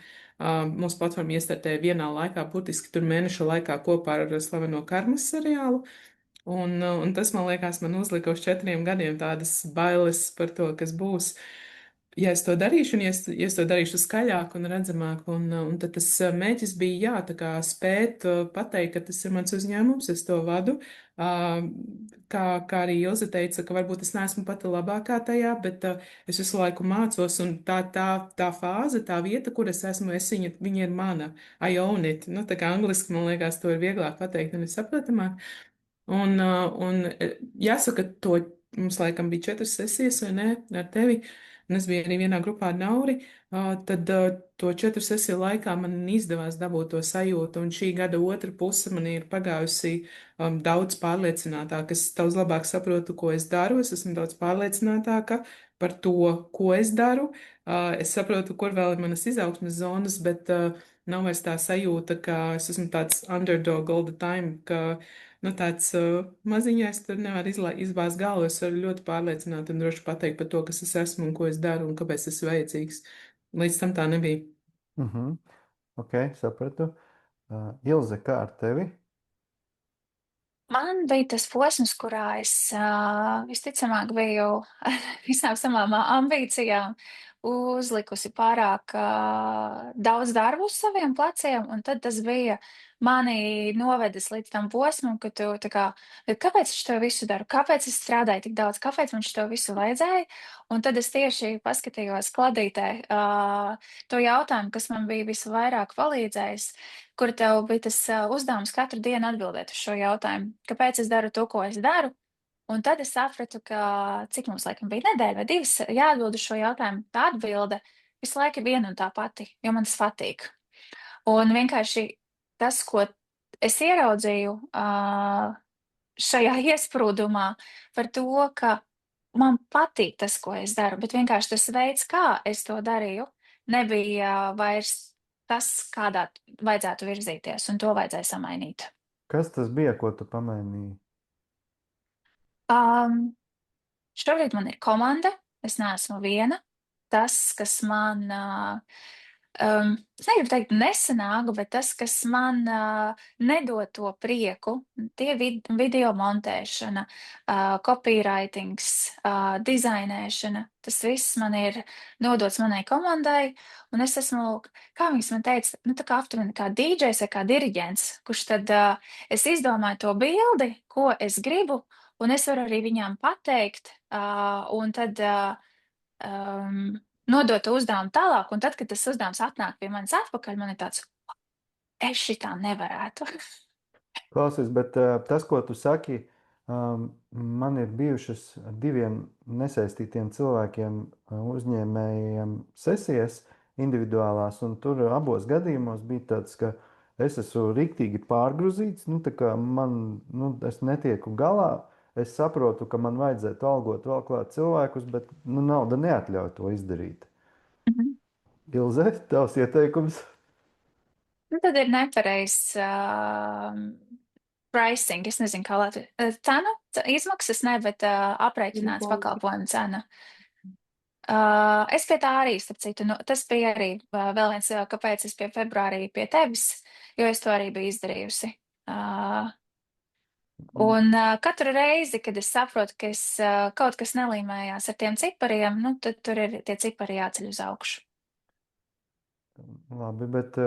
Mūsu platforma iestartēja vienā laikā, burtiski tur mēneša laikā kopā ar slaveno Karmas seriālu. Un tas, man liekas, man uzlika uz 4 gadiem tādas bailes par to, kas būs, ja es to darīšu, un ja es to darīšu skaļāk un redzamāk. Un tad tas mēģis bija, jā, tā kā spēt pateikt, ka tas ir mans uzņēmums, es to vadu. Kā arī Ilze teica, ka varbūt es neesmu pati labākā tajā, bet es visu laiku mācos, un tā fāze, tā vieta, kur es esmu, viņa ir mana. I own it. Nu, tā kā angliski, man liekas, to ir vieglāk pateikt un ir sapratamāk. Un jāsaka, to mums laikam bija 4 sesijas, vai ne, ar tevi, un es biju arī vienā grupā ar Nauri, tad to 4 sesiju laikā man izdevās dabūt to sajūtu, un šī gada otra puse man ir pagājusi daudz pārliecinātāk. Es daudz labāk saprotu, ko es daru, es esmu daudz pārliecinātāka par to, ko es daru. Es saprotu, kur vēl ir manas izaugsmes zonas, bet nav vairs tā sajūta, ka es esmu tāds underdog all the time, ka Nu, tāds maziņais tur nevar izbāzt galvu. Es varu ļoti pārliecināti un droši pateikt par to, kas es esmu un ko es daru un kāpēc tas ir vajadzīgs. Līdz tam tā nebija. Ok, sapratu. Ilze, kā ar tevi? Man bija tas posms, kurā es visticamāk biju ar visām savām ambīcijām uzlikusi pārāk daudz darbu uz saviem pleciem, un tad tas bija mani novedis līdz tam posmam, ka tu tā kā, kāpēc es to visu daru, kāpēc es strādāju tik daudz, kāpēc man šo visu vajadzēja, un tad es tieši paskatījos kladītē to jautājumu, kas man bija visvairāk palīdzējis, kur tev bija tas uzdevums katru dienu atbildēt uz šo jautājumu. Kāpēc es daru to, ko es daru? Un tad es sapratu, ka cik mums laikam bija nedēļa vai divas jāatbild uz šo jautājumu. Tā atbilde visu laiku ir viena un tā pati, jo man tas patīk. Un vienkārši tas, ko es ieraudzīju šajā iesprūdumā par to, ka man patīk tas, ko es daru, bet vienkārši tas veids, kā es to darīju, nebija vairs tas, kādā vajadzētu virzīties, un to vajadzēja samainīt. Kas tas bija, ko tu pamainīji? Šobrīd man ir komanda, es neesmu viena. Tas, kas man, es negribu teikt nesanāk, bet tas, kas man nedod to prieku, tie video montēšana, copywritings, dizainēšana, tas viss man ir nodots manai komandai, un es esmu, kā viņas man teica, nu tā kā aptuveni kā DJs vai kā diriģents, kurš tad es izdomāju to bildi, ko es gribu, un es varu arī viņām pateikt, un tad nodot to uzdevumu tālāk, un tad, kad tas uzdevums atnāk pie manis atpakaļ, man ir tāds, es šitā nevarētu. Klausies, bet tas, ko tu saki, man ir bijušas ar diviem nesaistītiem cilvēkiem, uzņēmējiem sesijas individuālās, un tur abos gadījumos bija tāds, ka es esmu riktīgi pārgrūzīts, nu tā kā es netieku galā, es saprotu, ka man vajadzētu algot vēl klāt cilvēkus, bet nauda neatļauj to izdarīt. Ilze, tavs ieteikums? Nu, tad ir nepareizs pricing, es nezinu, kā cenu, izmaksas ne, bet aprēķināts pakalpojumu cena. Es pie tā arī, starp citu, tas bija arī vēl viens, kāpēc es pie februārī pie tevis, jo es to arī biju izdarījusi. Un katru reizi, kad es saprotu, ka kaut kas nelīmējās ar tiem cipariem, nu, tad tur ir tie cipari jāceļ uz augšu. Labi, bet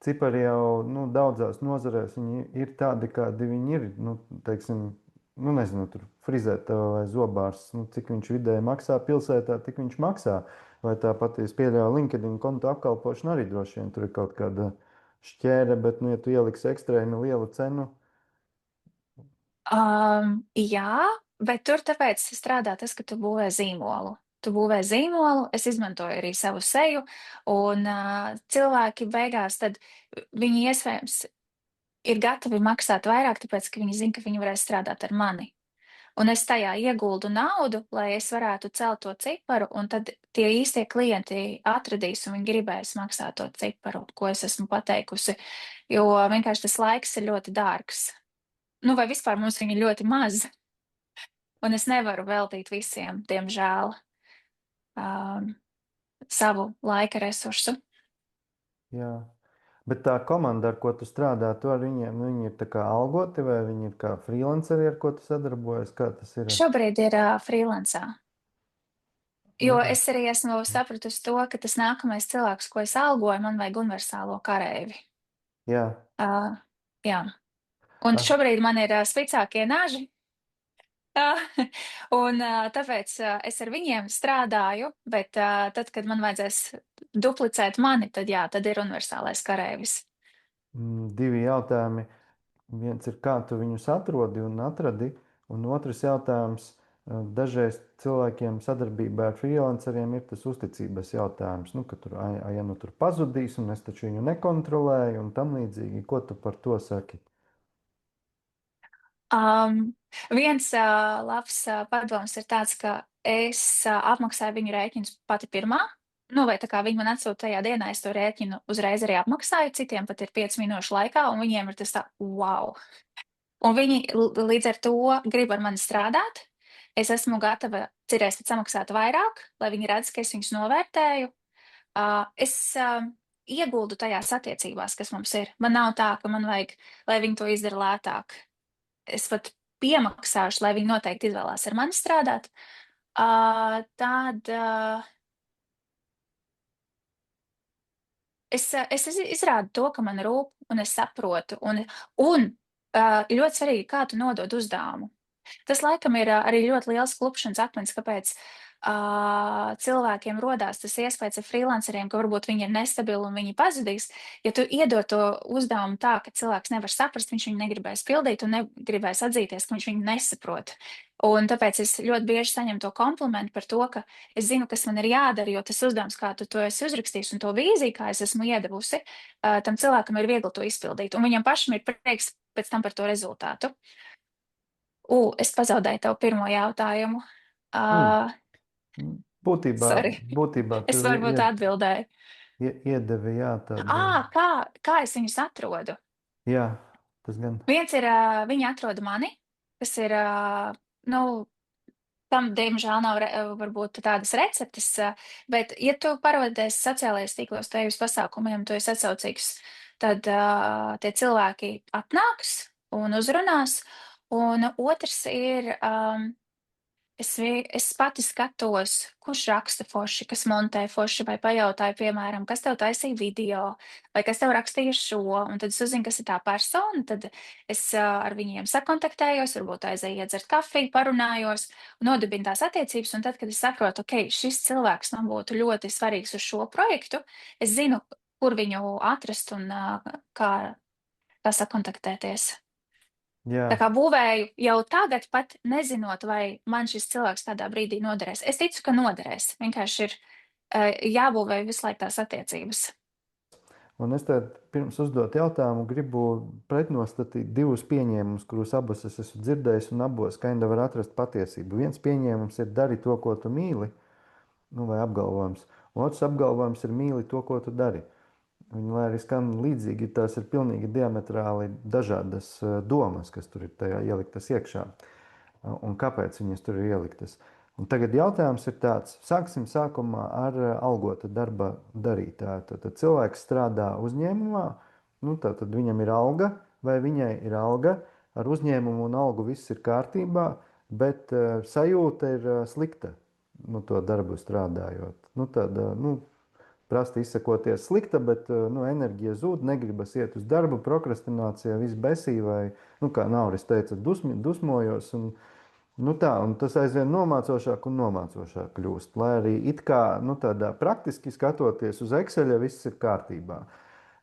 cipari jau daudzās nozarēs viņi ir tādi, kādi viņi ir. Teiksim, nezinu, tur frizēt vai zobārs, cik viņš vidēji maksā pilsētā, tik viņš maksā. Vai tāpat, es pieļauju, LinkedIn kontu apkalpošanu arī droši vien tur ir kaut kāda šķēre, bet, ja tu ieliksi ekstrēmi lielu cenu. Jā, bet tur tāpēc strādā tas, ka tu būvē zīmolu. Tu būvē zīmolu, es izmantoju arī savu seju, un cilvēki beigās tad viņi iespējams ir gatavi maksāt vairāk, tāpēc, ka viņi zina, ka viņi varēs strādāt ar mani. Un es tajā ieguldu naudu, lai es varētu celt to ciparu, un tad tie īstie klienti atradīs, un viņi gribēs maksāt to ciparu, ko es esmu pateikusi, jo vienkārši tas laiks ir ļoti dārgs. Nu, vai vispār mums viņi ir ļoti maz, un es nevaru veltīt visiem, diemžēl, savu laika resursu. Jā. Bet tā komanda, ar ko tu strādā, tu ar viņiem, viņi ir tā kā algoti vai viņi ir kā freelanceri, ar ko tu sadarbojies? Kā tas ir? Šobrīd ir freelancā. Jo es arī esmu sapratusi to, ka tas nākamais cilvēks, ko es algoju, man vajag universālo kareivi. Jā. Jā. Un šobrīd man ir spicākie naži. Un tāpēc es ar viņiem strādāju, bet tad, kad man vajadzēs duplicēt mani, tad jā, tad ir universālais kareivis. Divi jautājumi. Viens ir, kā tu viņus atrodi un atradi, un otrs jautājums, dažreiz cilvēkiem sadarbībā ar freelanceriem ir tas uzticības jautājums, ka tur, ja tur pazudīs, un es taču viņu nekontrolēju, un tam līdzīgi. Ko tu par to saki? Viens labs padoms ir tāds, ka es apmaksāju viņu rēķinus pati pirmā. Vai tā kā viņi man atsūta tajā dienā, es to rēķinu uzreiz arī apmaksāju, citiem pat ir 5 minūšu laikā, un viņiem ir tas tā, wow. un viņi līdz ar to grib ar mani strādāt. Es esmu gatava cerēs pat samaksāt vairāk, lai viņi redz, ka es viņus novērtēju. Es ieguldu tajās attiecībās, kas mums ir. Man nav tā, ka man vajag, lai viņi to izdara lētāk. Es pat piemaksāšu, lai viņi noteikti izvēlās ar mani strādāt. Tad es izrādu to, ka man rūp, un es saprotu. Un ļoti svarīgi, kā tu nodod uzdevumu. Tas laikam ir arī ļoti liels klupšanas akmens, kāpēc cilvēkiem rodās tas iespējas ar freelanceriem, ka varbūt viņi ir nestabili un viņi pazudīs. Ja tu iedod to uzdevumu tā, ka cilvēks nevar saprast, viņš viņu negribēs pildīt un negribēs atzīties, ka viņš viņu nesaprot. Un tāpēc es ļoti bieži saņemu to komplimentu par to, ka es zinu, kas man ir jādara, jo tas uzdevums, kā tu to esi uzrakstījis un to vīziju, kā es esmu iedavusi, tam cilvēkam ir viegli to izpildīt. Un viņam pašam ir prieks pēc tam par to rezultātu. Es pazaudēju tavu pirmo jautājumu. Būtībā Es tu varbūt atbildēju. iedevi, jā, tādu. Kā es viņus atrodu? Jā, tas gan. Viens ir, viņi atrod mani, kas ir, nu, tam, diemžēl, nav varbūt tādas receptes, bet, ja tu parodies sociālajos tīklos, tevis pasākumiem, tu esi atsaucīgs, tad tie cilvēki atnāks un uzrunās. Un otrs ir, es pati skatos, kurš raksta forši, kas montē forši, vai pajautāju, piemēram, kas tev taisīja video, vai kas tev rakstīja šo, un tad es uzzinu, kas ir tā persona, tad es ar viņiem sakontaktējos, varbūt aizēju iedzert kafiju, parunājos, nodibinu tās attiecības, un tad, kad es saprotu, ok, šis cilvēks man būtu ļoti svarīgs uz šo projektu, es zinu, kur viņu atrast un kā sakontaktēties. Jā. Tā kā būvēju jau tagad, pat nezinot, vai man šis cilvēks tādā brīdī noderēs. Es ticu, ka noderēs. Vienkārši ir jābūvē visu laiku tās attiecības. Un es tad pirms uzdot jautājumu gribu pretnostatīt divus pieņēmumus, kurus abus es esmu dzirdējis, un abos kainda var atrast patiesību. Viens pieņēmums ir dari to, ko tu mīli, vai apgalvojums. Otrs apgalvojums ir mīli to, ko tu dari. Viņi, lai arī skan līdzīgi, tās ir pilnīgi diametrāli dažādas domas, kas tur ir tajā ieliktas iekšā. Un kāpēc viņas tur ir ieliktas. Un tagad jautājums ir tāds, sāksim sākumā ar algota darba darītāju. Tad cilvēks strādā uzņēmumā, tad viņam ir alga vai viņai ir alga, ar uzņēmumu un algu viss ir kārtībā, bet sajūta ir slikta, to darbu strādājot. Prasti izsakoties slikta, bet enerģija zūd, negribas iet uz darbu, prokrastinācija, viss besī vai, kā Nauris teica, dusmojos. Un tas aizvien nomācošāk un nomācošāk kļūst. Lai arī it kā tādā praktiski skatoties uz Exceļa, viss ir kārtībā.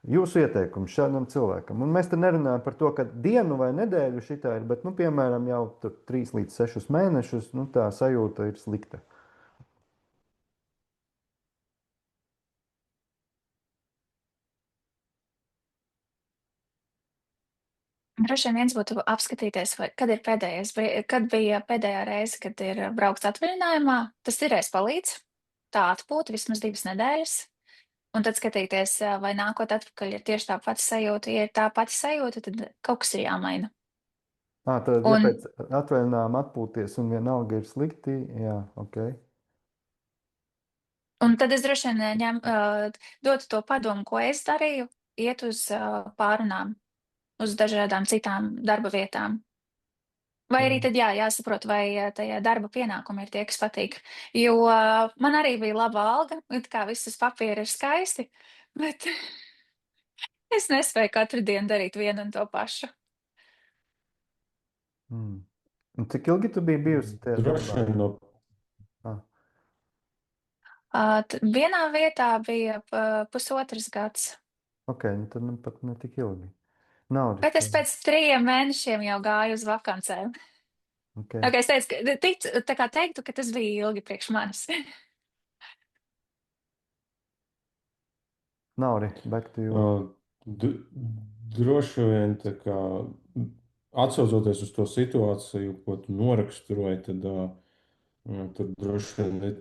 Jūsu ieteikums šādam cilvēkam. Un mēs te nerunājam par to, ka dienu vai nedēļu šitā ir, bet, piemēram, jau 3 līdz 6 mēnešus, tā sajūta ir slikta. Droši vien viens būtu apskatīties, kad bija pēdējā reize, kad ir braukts atvaļinājumā. Tas tireiz palīdz, tā atpūta vismaz 2 nedēļas. Un tad skatīties, vai nākot atpakaļ ir tieši tā pati sajūta. Ja ir tā pati sajūta, tad kaut kas ir jāmaina. Tad, ja pēc atvaļinājuma atpūties un vienalga ir slikti, jā, ok. Un tad es droši vien dotu to padomu, ko es darīju, iet uz pārunām, uz dažādām citām darba vietām. Vai arī tad jāsaprot, vai tajā darba pienākumi ir tie, kas patīk. Jo man arī bija laba alga, kā viss uz papīra ir skaisti, bet es nespēju katru dienu darīt vienu un to pašu. Un cik ilgi tu biji bijusi tajā darbā? Vienā vietā bija 1,5 gads. Ok, tad pat ne tik ilgi. Bet es pēc 3 mēnešiem jau gāju uz vakancēm. Okay. Okay, es teiktu, ka tas bija ilgi priekš manis. Nauri, back to you. Droši vien, atsaucoties uz to situāciju, ko tu noraksturoji, tad droši vien ir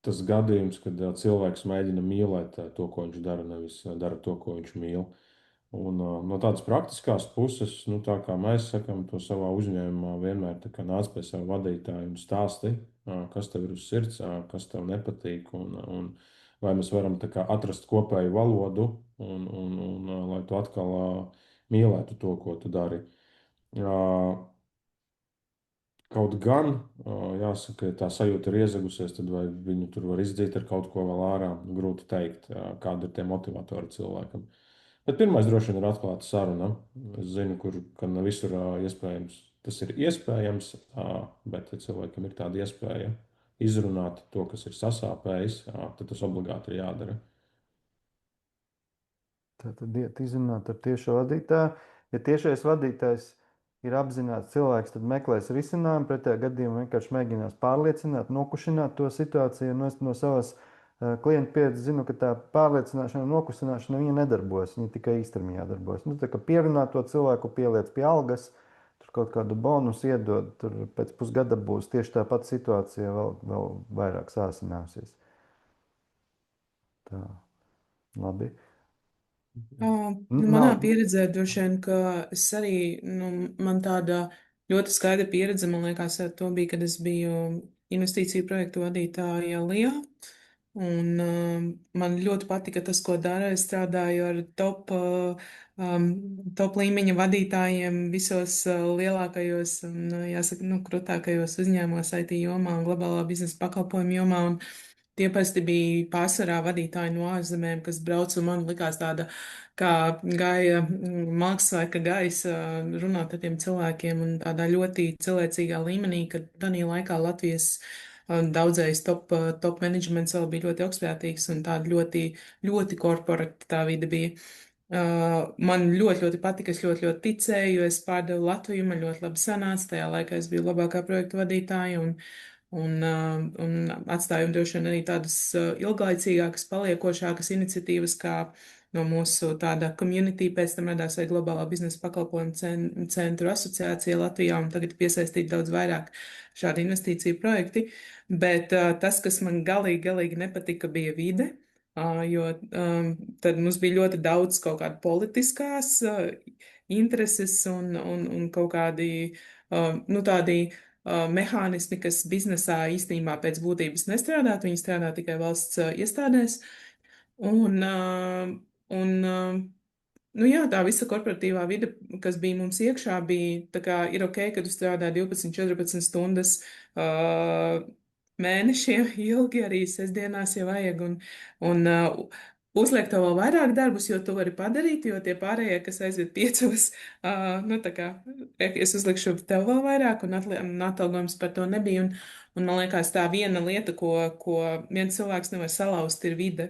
tas gadījums, kad cilvēks mēģina mīlēt to, ko viņš dara, nevis dara to, ko viņš mīl. Un, no tādas praktiskās puses, nu, tā kā mēs sakām to savā uzņēmumā, vienmēr tā kā nāc pie sava vadītāja un stāsti, kas tev ir uz sirds, kas tev nepatīk, un vai mēs varam tā kā atrast kopēju valodu, un lai tu atkal mīlētu to, ko tu dari. Kaut gan, jāsaka, ja tā sajūta ir iezagusies, tad vai viņu tur var izdzīt ar kaut ko vēl ārā, grūti teikt, kādi ir tie motivatori cilvēkam. Bet pirmais droši vien ir atklāta saruna. Es zinu, ka ne visur iespējams tas ir iespējams, bet ja cilvēkam ir tāda iespēja izrunāt to, kas ir sasāpējis, tad tas obligāti ir jādara. Tad iet izrunāt ar tiešo vadītāju. Ja tiešais vadītājs ir apzināts cilvēks, tad meklēs risinājumu. Pretējā gadījumā vienkārši mēģinās pārliecināt, nokušināt to situāciju. No savas klienta pieredzes zinu, ka tā pārliecināšana un nokusināšana viņa nedarbojas. Viņa tikai īstermiņā darbojas. Nu, tā kā pierunāt to cilvēku, pieliec pie algas, tur kaut kādu bonusu iedod, tur pēc pusgada būs tieši tā pati situācija vēl vairāk sāsināsies. Tā, labi. Manā pieredzē droši vien, ka es arī, man tāda ļoti skaidra pieredze, man liekas, ar to bija, kad es biju investīciju projektu vadītāja Lijā. Un man ļoti patika tas, ko dara. Es strādāju ar top līmeņa vadītājiem visos lielākajos un, jāsaka, krūtākajos uzņēmumos IT jomā un globālā biznesa pakalpojumu jomā. Un tie parasti bija pārsvarā vadītāji no ārzemēm, kas brauca un man likās tāda, kā gāja mākslinieka gaisa runāt ar tiem cilvēkiem un tādā ļoti cilvēcīgā līmenī, kad tādā laikā Latvijas daudzais top menedžments vēl bija ļoti augstprātīgs un tāda ļoti, ļoti korporatīva tā vide bija. Man ļoti patika, es ļoti ticēju, jo es pārdevu Latviju, man ļoti labi sanāca, tajā laikā es biju labākā projektu vadītāja un atstāju droši vien arī tādas ilglaicīgākas, paliekošākas iniciatīvas, kā no mūsu tāda community, pēc tam radās arī globālā biznesa pakalpojumu centru asociācija Latvijā, un tagad piesaistīt daudz vairāk šādi investīciju projekti. Bet tas, kas man galīgi nepatika, bija vide, jo tad mums bija ļoti daudz kaut kāda politiskās intereses un kaut kādi, tādi mehānismi, kas biznesā īstenībā pēc būtības nestrādāt, viņi strādā tikai valsts iestādēs. Tā visa korporatīvā vide, kas bija mums iekšā, bija tā kā ir ok, ka tu strādā 12-14 stundas mēnešiem ilgi, arī sestdienās, ja vajag, un uzliek tev vēl vairāk darbus, jo tu vari padarīt, jo tie pārējie, kas aiziet 5, es uzlikšu tev vēl vairāk, un atalgojums par to nebija. Un man liekas, tā viena lieta, ko viens cilvēks nevar salauzt, ir vide.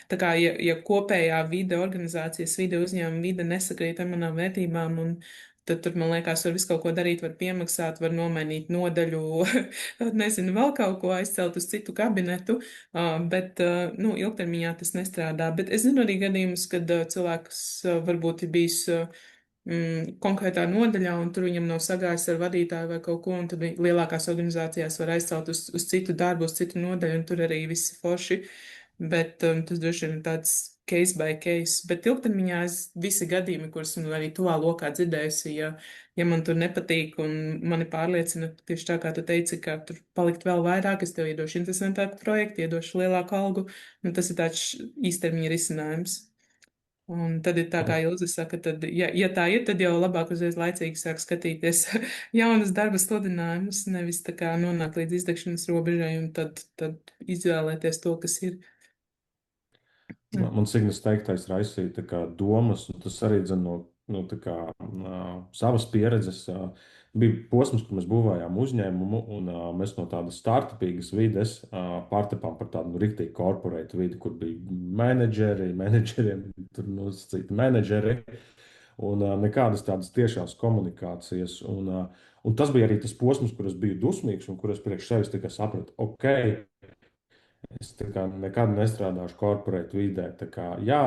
Tā kā, ja kopējā vide, organizācijas vide, uzņēmuma vide nesakrīt ar manām vērtībām, tad tur, man liekas, var visu kaut ko darīt, var piemaksāt, var nomainīt nodaļu, nezinu, vēl kaut ko aizcelt uz citu kabinetu, bet, ilgtermiņā tas nestrādā. Bet es zinu arī gadījumus, kad cilvēks varbūt ir bijis konkrētā nodaļā, un tur viņam nav sagājis ar vadītāju vai kaut ko, un tad lielākās organizācijās var aizcelt uz citu darbu, uz citu nodaļu, un tur arī viss forši. Bet tas droši vien ir tāds case by case. Bet ilgtermiņā visi gadījumi, kurus man arī tuvā lokā dzirdējusi, ja man tur nepatīk un mani pārliecina, tieši tā kā tu teici, ka tur palikt vēl vairāk, es tev iedošu interesantāku projektu, iedošu lielāku algu, tas ir tāds īstermiņa risinājums. Un tad ir tā, kā Ilze saka, tad, ja tā ir, tad jau labāk uzreiz laicīgi sāk skatīties jaunas darba sludinājumus, nevis tā kā nonāk līdz izdegšanas robežai un tad izvēlēties to, kas ir. Man Signas teiktais raisīja tā kā domas, un tas arī dzen no tā kā savas pieredzes. Bija posms, kad mēs būvējām uzņēmumu, un mēs no tādas startupīgas vides pārtapām par tādu riktīgu korporētu vidi, kur bija menedžeriem, tur nosacīti menedžeri, un nekādas tādas tiešās komunikācijas. Un tas bija arī tas posms, kur es biju dusmīgs, un kur es priekš sevis tikai sapratu, ok, es nekad nestrādāšu korporātu vidē. Jā,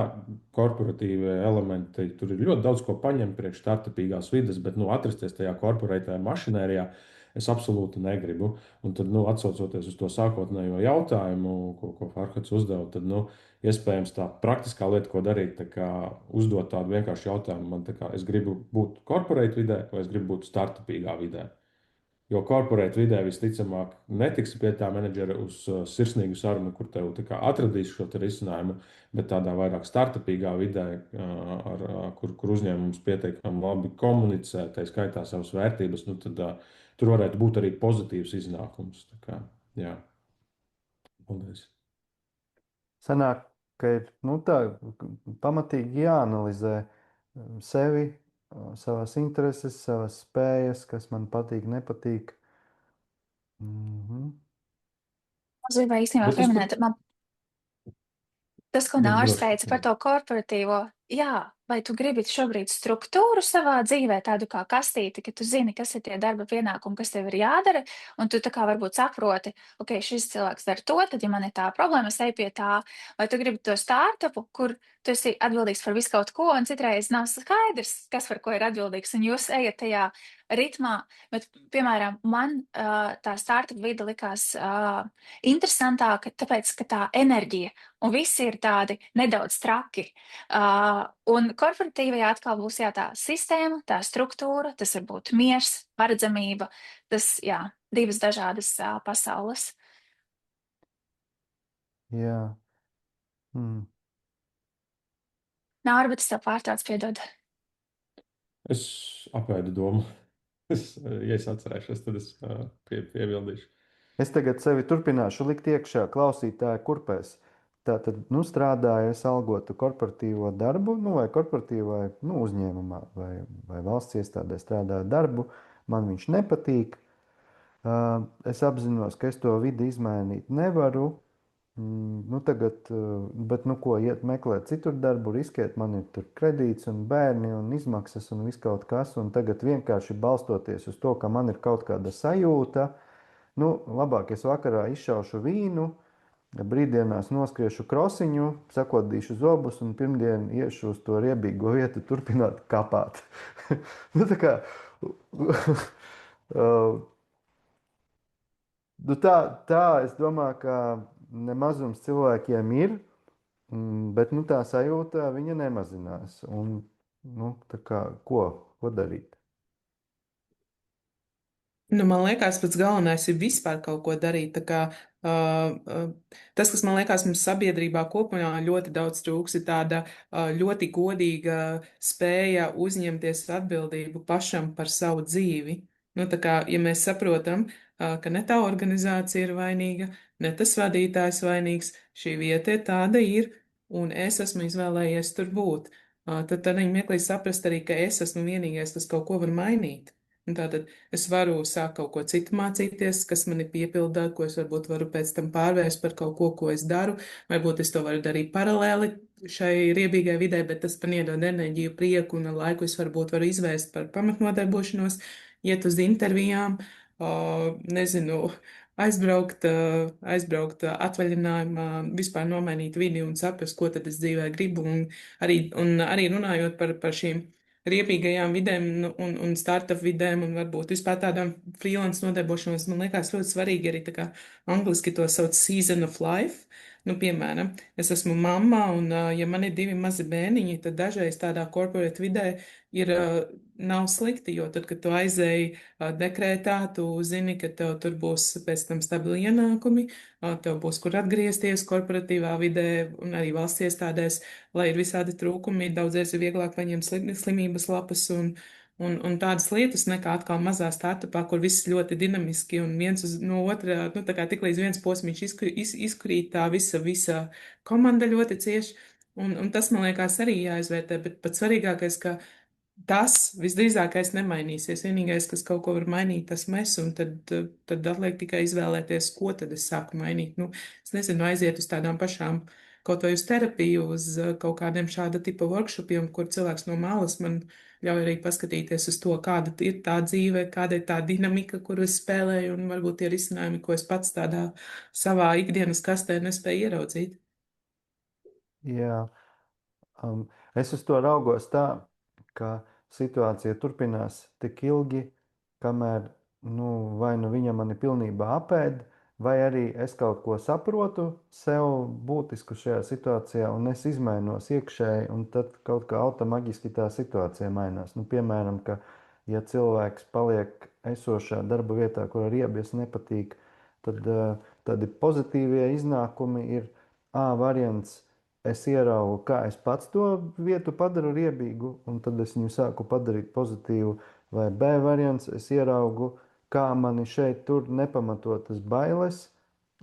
korporatīvie elementi, tur ir ļoti daudz ko paņemt priekš startupīgās vides, bet atrasties tajā korporātajā mašinērijā, es absolūti negribu. Un tad, atsaucoties uz to sākotnējo jautājumu, ko Farhads uzdeva, tad, iespējams, tā praktiskā lieta, ko darīt, tā kā uzdot tādu vienkāršu jautājumu, man tā kā es gribu būt korporāta vidē vai es gribu būt startupīgā vidē. Jo korporāta vidē visticamāk netiks pie tā menedžera uz sirsnīgu sarunu, kur tev atradīs šo risinājumu, bet tādā vairāk startupīgā vidē, kur uzņēmums pietiekami labi komunicē, tā skaitā savas vērtības, tad tur varētu būt arī pozitīvs iznākums. Tā kā, jā, paldies. Sanāk, ka ir tā pamatīgi jāanalizē sevi, savas intereses, savas spējas, kas man patīk, nepatīk. Es gribēju īstenībā Bet es pieminēt, tas, ko Nārs teica par droši. to korporatīvo, jā, vai tu gribi šobrīd struktūru savā dzīvē, tādu kā kastīti, ka tu zini, kas ir tie darba pienākumi, kas tev ir jādara, un tu tā kā varbūt saproti, ok, šis cilvēks dara to, tad, ja man ir tā problēma, es eju pie tā, vai tu gribi to startupu, kur tu esi atbildīgs par visu kaut ko, un citreiz nav skaidrs, kas par ko ir atbildīgs, un jūs ejat tajā ritmā, bet, piemēram, man tā startup vide likās interesantāka, tāpēc, ka tā enerģija, un visi ir tādi nedaudz traki. Un korporatīvajā atkal būs jā, tā sistēma, tā struktūra, tas var būt miers, paredzamība, tas jā, divas dažādas pasaules. Jā. Nāra, bet es tev pārtraucu, piedod. Es apēdu domu. Ja es atcerēšos, tad es piebildīšu. Es tagad sevi turpināšu likt iekšā klausītāja kurpēs. Tātad, strādāju es algotu korporatīvo darbu, vai korporatīvā uzņēmumā, vai valsts iestādē strādāju darbu. Man viņš nepatīk. Es apzinos, ka es to vidi izmainīt nevaru. Tagad, bet ko, iet meklēt citur darbu, riskēt, man ir tur kredīts un bērni un izmaksas un viss kaut kas. Un tagad vienkārši balstoties uz to, ka man ir kaut kāda sajūta, labāk es vakarā izšaušu vīnu, brīvdienās noskriešu krosiņu, sakodīšu zobus un pirmdien iešu uz to riebīgo vietu turpināt kapāt. Tā kā, tā es domāju, ka nemazums cilvēkiem ir, bet tā sajūta viņa nemazinās. Un, tā kā, ko darīt? Man liekas, pats galvenais ir vispār kaut ko darīt. Tā kā, tas, kas man liekas, mums sabiedrībā kopumā ļoti daudz trūks, ir tāda ļoti godīga spēja uzņemties atbildību pašam par savu dzīvi. Tā kā, ja mēs saprotam, ka ne tā organizācija ir vainīga, ne tas vadītājs vainīgs, šī vieta ir tāda ir, un es esmu izvēlējies tur būt, tad tādā mirklī saprast arī, ka es esmu vienīgais, kas kaut ko var mainīt. Tātad es varu sākt kaut ko citu mācīties, kas mani piepildā, ko es varbūt varu pēc tam pārvērst par kaut ko es daru. Varbūt es to varu darīt paralēli šai riebīgai vidē, bet tas man iedod enerģiju, prieku un laiku es varbūt varu izvērst par pamatnodarbošanos, iet uz intervijām, nezinu, aizbraukt atvaļinājumā, vispār nomainīt vidi un saprast, ko tad es dzīvē gribu. Un arī runājot par šīm riebīgajām vidēm un startup vidēm un varbūt vispār tādām freelance nodarbošanos, man liekas ļoti svarīgi arī tā kā angliski to sauc season of life. Piemēram, es esmu mamma un, ja man ir divi mazi bērniņi, tad dažreiz tādā korporāta vidē ir, nav slikti, jo tad, kad tu aizēji dekrētā, tu zini, ka tev tur būs pēc tam stabili ienākumi, tev būs kur atgriezties korporatīvā vidē un arī valsts iestādēs, lai ir visādi trūkumi, daudzreiz ir vieglāk paņemt slimības lapas un tādas lietas nekā atkal mazā startupā, kur viss ļoti dinamiski un viens no otrā, tā kā tik līdz viens posmiņš izkrīt, tā visa komanda ļoti cieši. Un tas, man liekas, arī jāizvērtē, bet pats svarīgākais, ka tas visdrīzākais nemainīsies. Vienīgais, kas kaut ko var mainīt, tas mēs, un tad atliek tikai izvēlēties, ko tad es sāku mainīt. Es nezinu, aiziet uz tādām pašām, kaut vai uz terapiju, uz kaut kādiem šāda tipa workshopiem, kur cilvēks no malas man ļauj arī paskatīties uz to, kāda ir tā dzīve, kāda ir tā dinamika, kuru es spēlēju, un varbūt tie risinājumi, ko es pats tādā savā ikdienas kastē nespēju ieraudzīt. Jā, es uz to raugos tā, ka situācija turpinās tik ilgi, kamēr vai nu viņa mani pilnībā apēd, vai arī es kaut ko saprotu sev būtisku šajā situācijā, un es izmainos iekšēji, un tad kaut kā automaģiski tā situācija mainās. Nu, piemēram, ka ja cilvēks paliek esošā darba vietā, kur ar iebies nepatīk, tad tādi pozitīvie iznākumi ir variants. Es ieraugu, kā es pats to vietu padaru riebīgu, un tad es viņu sāku padarīt pozitīvu. Vai B variants, es ieraugu, kā mani šeit tur nepamatotas bailes,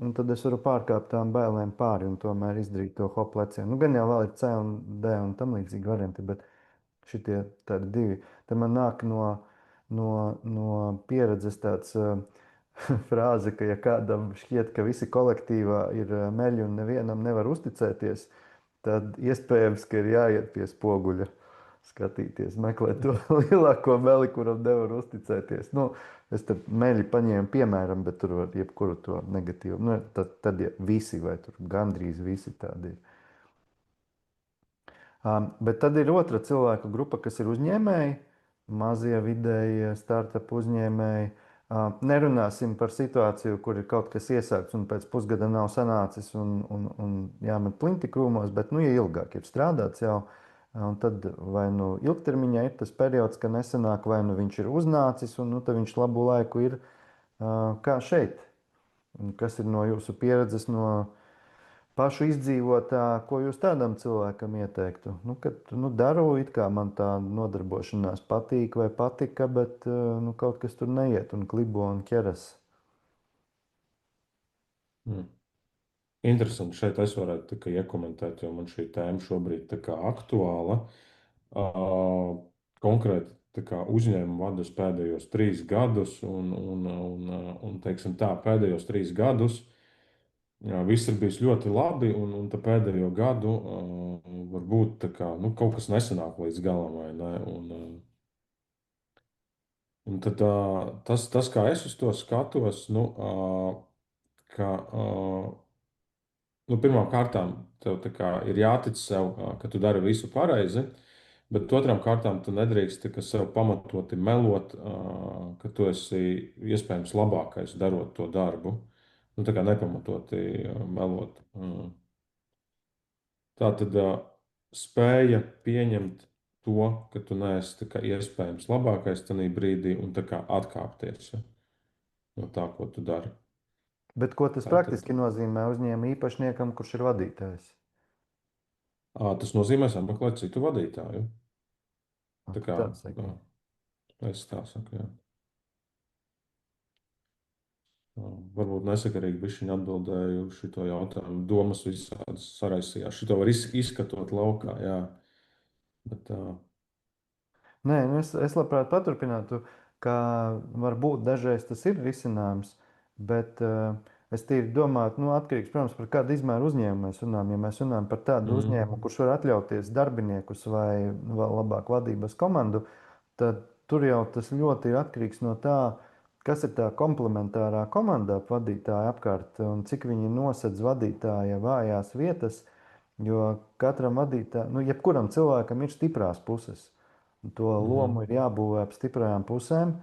un tad es varu pārkāpt tām bailēm pāri un tomēr izdarīt to hop lecienu. Nu, gan jau vēl ir C un D un tam līdzīgi varianti, bet šitie tādi divi. Te man nāk no pieredzes tāds frāze, ka ja kādam šķiet, ka visi kolektīvā ir meļi un nevienam nevar uzticēties, tad iespējams, ka ir jāiet pie spoguļa, skatīties, meklēt to lielāko meli, kuram nevar uzticēties. Nu, es te meļi paņēmu piemēram, bet tur var jebkuru to negatīvu. Nu, tad ja visi vai tur gandrīz visi tādi ir. Bet tad ir otra cilvēku grupa, kas ir uzņēmēji, mazie vidējie startup uzņēmēji. Nerunāsim par situāciju, kur ir kaut kas iesākts un pēc pusgada nav sanācis un jāmet plinti krūmos, bet, ja ilgāk ir strādāts jau, un tad vai nu ilgtermiņā ir tas periods, ka nesanāk, vai nu viņš ir uznācis, un tad viņš labu laiku ir kā šeit. Un kas ir no jūsu pieredzes, no pašu izdzīvotā, ko jūs tādam cilvēkam ieteiktu? Kad daru, it kā man tā nodarbošanās patīk vai patika, bet kaut kas tur neiet un klibo un ķeras. Interesanti. Šeit es varētu iekomentēt, jo man šī tēma šobrīd aktuāla. Konkrēti uzņēmumu vadu pēdējos 3 gadus, un teiksim tā, pēdējos 3 gadus viss ir bijis ļoti labi, un pēdējo gadu varbūt kaut kas nesanāk līdz galam, vai ne? Un tad tas, kā es uz to skatos, ka pirmām kārtām tev ir jātic sev, ka tu dari visu pareizi, bet otrām kārtām tu nedrīkst sev pamatoti melot, ka tu esi iespējams labākais darot to darbu. Tā kā nepamatoti melot. Tā tad spēja pieņemt to, ka tu neesi iespējams labākais tajā brīdī un atkāpties no tā, ko tu dari. Bet ko tas praktiski nozīmē uzņēmuma īpašniekam, kurš ir vadītājs? Tas nozīmē sameklēt citu vadītāju. Tā kā es tā saku, jā. Varbūt nesakarīgi bišķiņ atbildēju uz šito jautājumu. Domas visādas saraisījās. Šito var izskatot laukā, jā. Bet, Nē, es labprāt paturpinātu, ka varbūt dažreiz tas ir risinājums, bet es tīri domāju, atkarīgs, protams, par kādu izmēru uzņēmumu mēs runājam. Ja mēs runājam par tādu uzņēmumu, kurš var atļauties darbiniekus vai vēl labāk vadības komandu, tad tur jau tas ļoti ir atkarīgs no tā, kas ir tā komplementārā komanda ap vadītāju apkārt un cik viņi nosedz vadītāja vājās vietas, jo katram vadītājam, jebkuram cilvēkam ir stiprās puses. To lomu ir jābūvē ap stiprajām pusēm,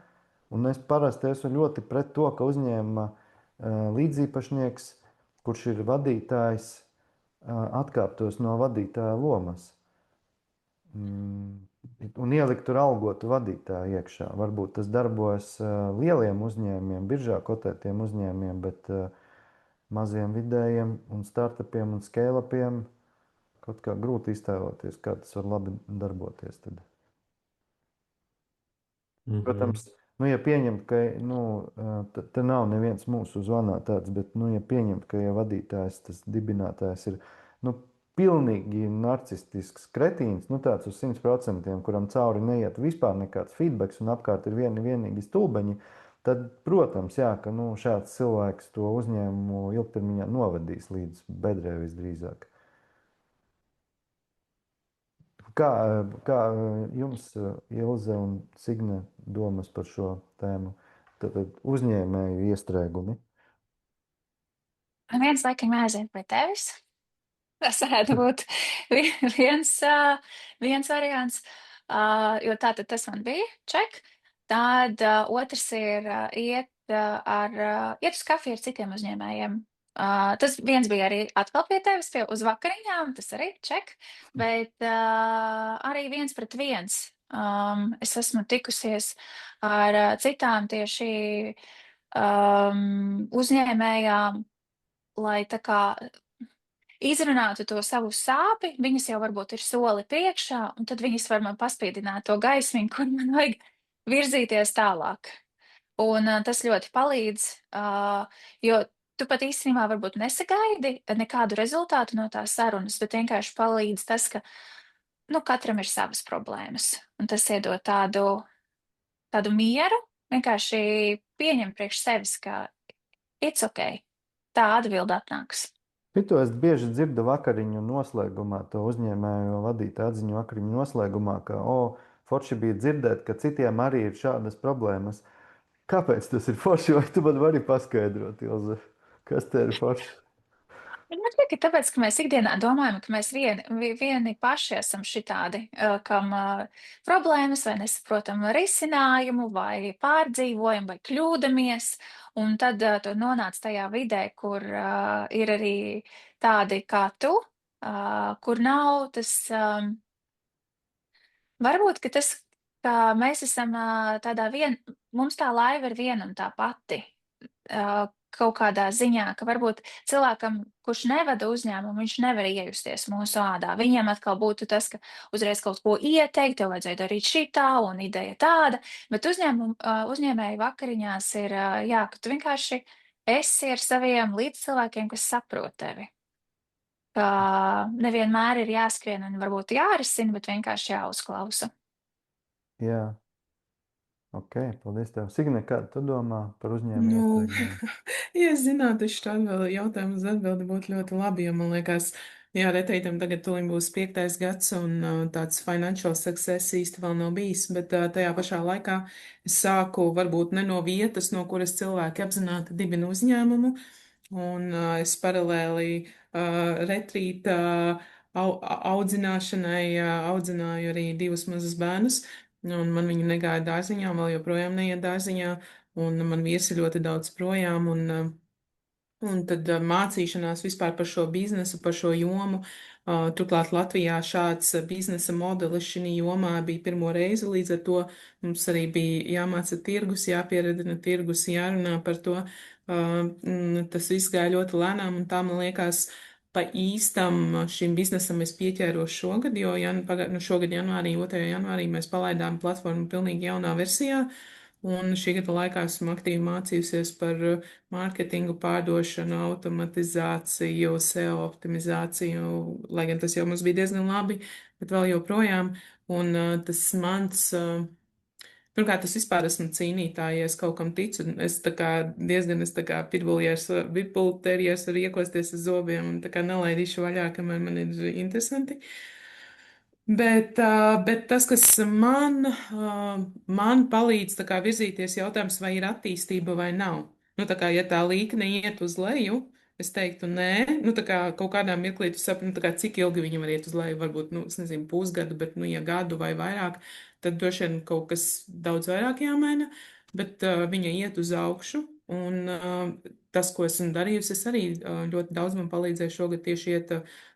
un es parasti esmu ļoti pret to, ka uzņēmuma līdziepašnieks, kurš ir vadītājs, atkāptos no vadītāja lomas un ielikt tur algotu vadītāju iekšā. Varbūt tas darbojas lieliem uzņēmumiem, biržā kotētiem uzņēmumiem, bet maziem vidējiem un startupiem un scale-upiem kaut kā grūti iztēloties, kā tas var labi darboties tad. Protams, ja pieņemt, ka te nav neviens mūsu zvanā tāds, bet ja pieņemt, ka vadītājs, tas dibinātājs ir pilnīgi narcistisks kretīns, tāds uz 100%, kuram cauri neiet vispār nekāds feedbacks un apkārt ir vienīgi stulbeņi, tad, protams, jā, ka šāds cilvēks to uzņēmumu ilgtermiņā novadīs līdz bedrē visdrīzāk. Kā jums, Ilze un Signe, domas par šo tēmu? Tad uzņēmēju iestrēgumi. Viens laikam jāaiziet pie tevis. Tas varētu būt viens variants, jo tātad tas man bija ček. Tad otrs ir iet uz kafiju ar citiem uzņēmējiem. Tas viens bija arī atkal pie tevis, uz vakariņām, tas arī ček, bet arī 1 pret 1. Es esmu tikusies ar citām tieši uzņēmējām, lai tā kā izrunātu to savu sāpi, viņas jau varbūt ir soli priekšā, un tad viņas var man paspiedināt to gaismiņu, kur man vajag virzīties tālāk. Un tas ļoti palīdz, jo tu pat īstenībā varbūt nesagaidi nekādu rezultātu no tās sarunas, bet vienkārši palīdz tas, ka katram ir savas problēmas. Un tas iedod tādu mieru, vienkārši pieņemt priekš sevis, ka it's ok. Tā atbilde atnāks. Šito es bieži dzirdu vakariņu noslēgumā, to uzņēmēju vadītāju atziņu vakariņu noslēgumā, ka, forši bija dzirdēt, ka citiem arī ir šādas problēmas. Kāpēc tas ir forši? Vai tu man vari paskaidrot, Ilze? Kas te ir forši? Man šķiet, ka tāpēc, ka mēs ikdienā domājam, ka mēs vieni paši esam šitādi, kam problēmas vai nesaprotam risinājumu, vai pārdzīvojam, vai kļūdamies, un tad tu nonāc tajā vidē, kur ir arī tādi kā tu, kur nav tas, varbūt, ka tas, ka mēs esam tādā mums tā laiva ir viena un tā pati. Kaut kādā ziņā, ka varbūt cilvēkam, kurš nevada uzņēmumu, viņš nevar iejusties mūsu ādā. Viņiem atkal būtu tas, ka uzreiz kaut ko ieteikt, tev vajadzēja darīt šitā, un ideja tāda, bet uzņēmēju vakariņās ir, ka tu vienkārši esi ar saviem līdzcilvēkiem, kas saprot tevi. Ka nevienmēr ir jāskrien un varbūt jārisina, bet vienkārši jāuzklausa. Jā. Ok, paldies tev. Signe, kā tu domā par uzņēmēju iestrādājumu? Ja es zinātu, es šādu jautājumu uz atbildi būtu ļoti labi, jo man liekas, jā, retreitam tagad tulim būs 5. gads un tāds financial success īsti vēl nav bijis, bet tajā pašā laikā es sāku varbūt ne no vietas, no kuras cilvēki apzināti dibina uzņēmumu, un es paralēli retrīta audzināšanai audzināju arī 2 mazus bērnus. Un man viņi negāja dārziņā, vēl joprojām neiet dārziņā, un man viesi ļoti daudz projām, un tad mācīšanās vispār par šo biznesu, par šo jomu. Turklāt Latvijā šāds biznesa modelis šī jomā bija pirmo reizi, līdz ar to mums arī bija jāmāca tirgus, jāpieredina tirgus, jārunā par to. Tas viss gāja ļoti lēnām, un tā man liekas, pa īstam šim biznesam es pieķēros šogad, jo šogad janvārī, 2. janvārī mēs palaidām platformu pilnīgi jaunā versijā, un šī gada laikā esmu aktīvi mācījusies par mārketingu, pārdošanu, automatizāciju, SEO optimizāciju, lai gan tas jau mums bija diezgan labi, bet vēl joprojām, un tas mans... Pirmkārt, es vispār esmu cīnītāja, ja es kaut kam ticu. Es tā kā diezgan, pitbullterjers var iekosties uz zobiem un tā kā nelaidīšu vaļā, kamēr man ir interesanti. Bet tas, kas man palīdz tā kā virzīties jautājums, vai ir attīstība vai nav. Tā kā, ja tā līkne iet uz leju, es teiktu, nē, tā kā kaut kādā mirklī tu saproti, kā, cik ilgi viņi var iet uz leju, varbūt, es nezinu, pusgadu, bet, ja gadu vai vairāk, tad droši vien kaut kas daudz vairāk jāmaina, bet viņa iet uz augšu, un tas, ko esmu darījusi, es arī ļoti daudz man palīdzēju šogad tieši iet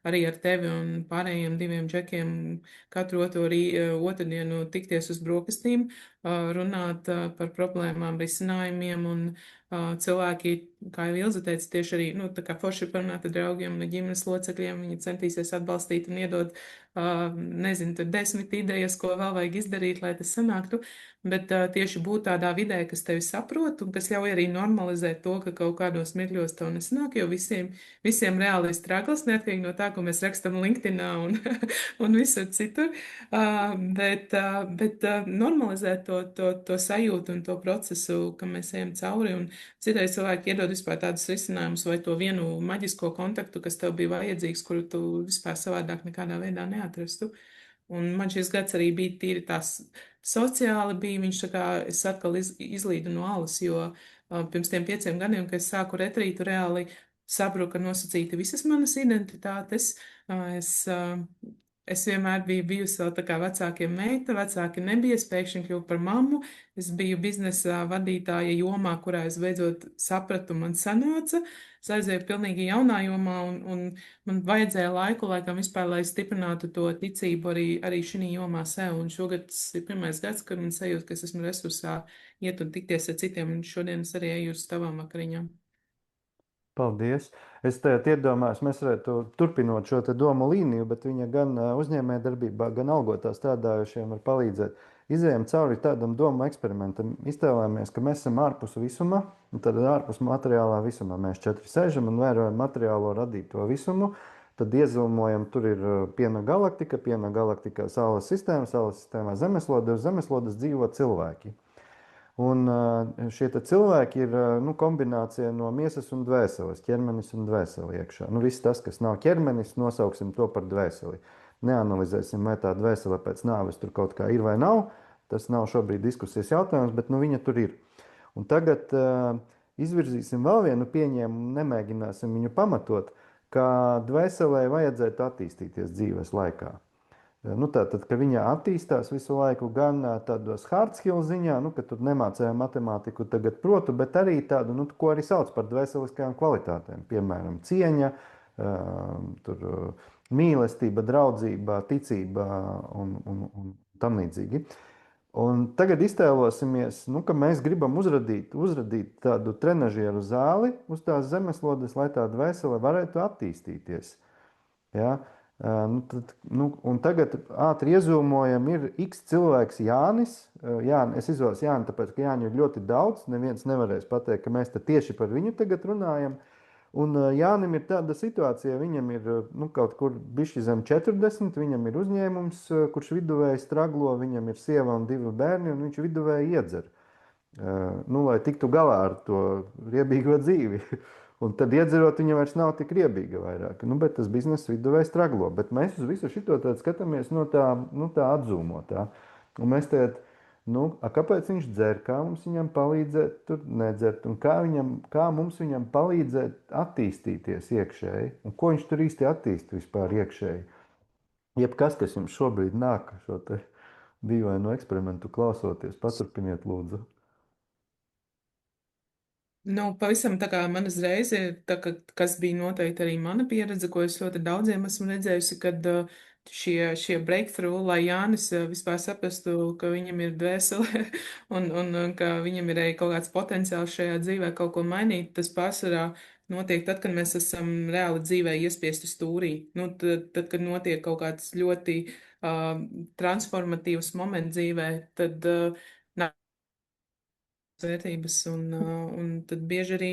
arī ar tevi un pārējiem 2 džekiem katru otrdienu tikties uz brokastīm, runāt par problēmām, risinājumiem, un cilvēki, kā jau Ilze teica, tieši arī, tā kā forši parunāt ar draugiem un ģimenes locekļiem, viņi centīsies atbalstīt un iedot, nezinu, tad 10 idejas, ko vēl vajag izdarīt, lai tas sanāktu, bet tieši būt tādā vidē, kas tevi saprot un kas ļauj arī normalizēt to, ka kaut kādos mirkļos tev nesanāk, jo visiem reāli ir stragls, neatkarīgi no tā, ko mēs rakstam LinkedInā un visur citur, bet normalizēt to sajūtu un to procesu, kam mēs ejam cauri, un citreiz cilvēki iedod vispār tādus risinājumus vai to vienu maģisko kontaktu, kas tev bija vajadzīgs, kuru tu vispār savādāk nekādā veidā neatrastu. Un man šis gads arī bija tīri tās sociāli bija, viņš tā kā es atkal izlīdu no alas, jo pirms tiem 5 gadiem, kad es sāku retrītu, reāli sabruka nosacīti visas manas identitātes. Es Es vienmēr biju bijusi vēl tā kā vecākiem meita, vecāki nebija, es pēkšņi kļuvu par mammu. Es biju biznesa vadītāja jomā, kurā es beidzot sapratu, man sanāca. Es aizēju pilnīgi jaunā jomā un man vajadzēja laiku, laikam, vispār, lai stiprinātu to ticību arī šī jomā sev. Un šogad tas ir pirmais gads, kad man sajūt, ka es esmu resursā iet un tikties ar citiem, un šodien es arī eju uz tavām vakariņām. Paldies. Es tagad iedomājos, mēs varētu turpinot šo te domu līniju, bet viņa gan uzņēmē darbībā, gan algotā strādājušiem var palīdzēt. Izejam cauri tādam domu eksperimentam. Iztēlāmies, ka mēs esam ārpus visuma, un tad ārpus materiālā visumā mēs četri sēžam un vērojam materiālo radīto visumu. Tad iezūmojam, tur ir piena galaktika, Saules sistēmā zemeslode, uz zemeslodes dzīvo cilvēki. Un šie cilvēki ir kombinācija no miesas un dvēseles, ķermenis un dvēseli iekšā. Viss tas, kas nav ķermenis, nosauksim to par dvēseli. Neanalizēsim, vai tā dvēsele pēc nāves tur kaut kā ir vai nav. Tas nav šobrīd diskusijas jautājums, bet viņa tur ir. Un tagad izvirzīsim vēl vienu pieņēmumu, nemēģināsim viņu pamatot, kā dvēselē vajadzētu attīstīties dzīves laikā. Tātad, ka viņa attīstās visu laiku gan tādos hard skill ziņā, ka tur nemācēja matemātiku tagad protu, bet arī tādu, ko arī sauc par dvēseliskajām kvalitātēm. Piemēram, cieņa, mīlestība, draudzība, ticība un tam līdzīgi. Un tagad iztēlosimies, ka mēs gribam uzradīt tādu trenažieru zāli uz tās zemeslodes, lai tā dvēsele varētu attīstīties. Ja? Un tagad ātri iezūmojam, ir X cilvēks Jānis. Es izvēlos Jāni, tāpēc, ka Jāņu ir ļoti daudz. Neviens nevarēs pateikt, ka mēs tieši par viņu tagad runājam. Un Jānim ir tāda situācija, viņam ir kaut kur bišķi zem 40, viņam ir uzņēmums, kurš viduvēji straglo, viņam ir sieva un 2 bērni, un viņš viduvēji iedzer. Lai tiktu galā ar to riebīgo dzīvi. Un tad iedzerot, viņa vairs nav tik riebīga vairāk. Bet tas biznesa viduvēji straglo. Bet mēs uz visu šito skatāmies no tā atzūmotā. Un mēs tagad, kāpēc viņš dzer, kā mums viņam palīdzēt tur nedzert, un kā mums viņam palīdzēt attīstīties iekšēji, un ko viņš tur īsti attīst vispār iekšēji. Jebkas, kas jums šobrīd nāk šo te dīvaino eksperimentu klausoties, paturpiniet lūdzu. Pavisam tā kā man uzreiz ir, kas bija noteikti arī mana pieredze, ko es ļoti daudziem esmu redzējusi, kad šie breakthrough, lai Jānis vispār saprastu, ka viņam ir dvēsele un ka viņam ir arī kaut kāds potenciāls šajā dzīvē kaut ko mainīt, tas pārsvarā notiek tad, kad mēs esam reāli dzīvē iespiesti stūrī. Tad, kad notiek kaut kāds ļoti transformatīvs moments dzīvē, tad vērtības, un tad bieži arī,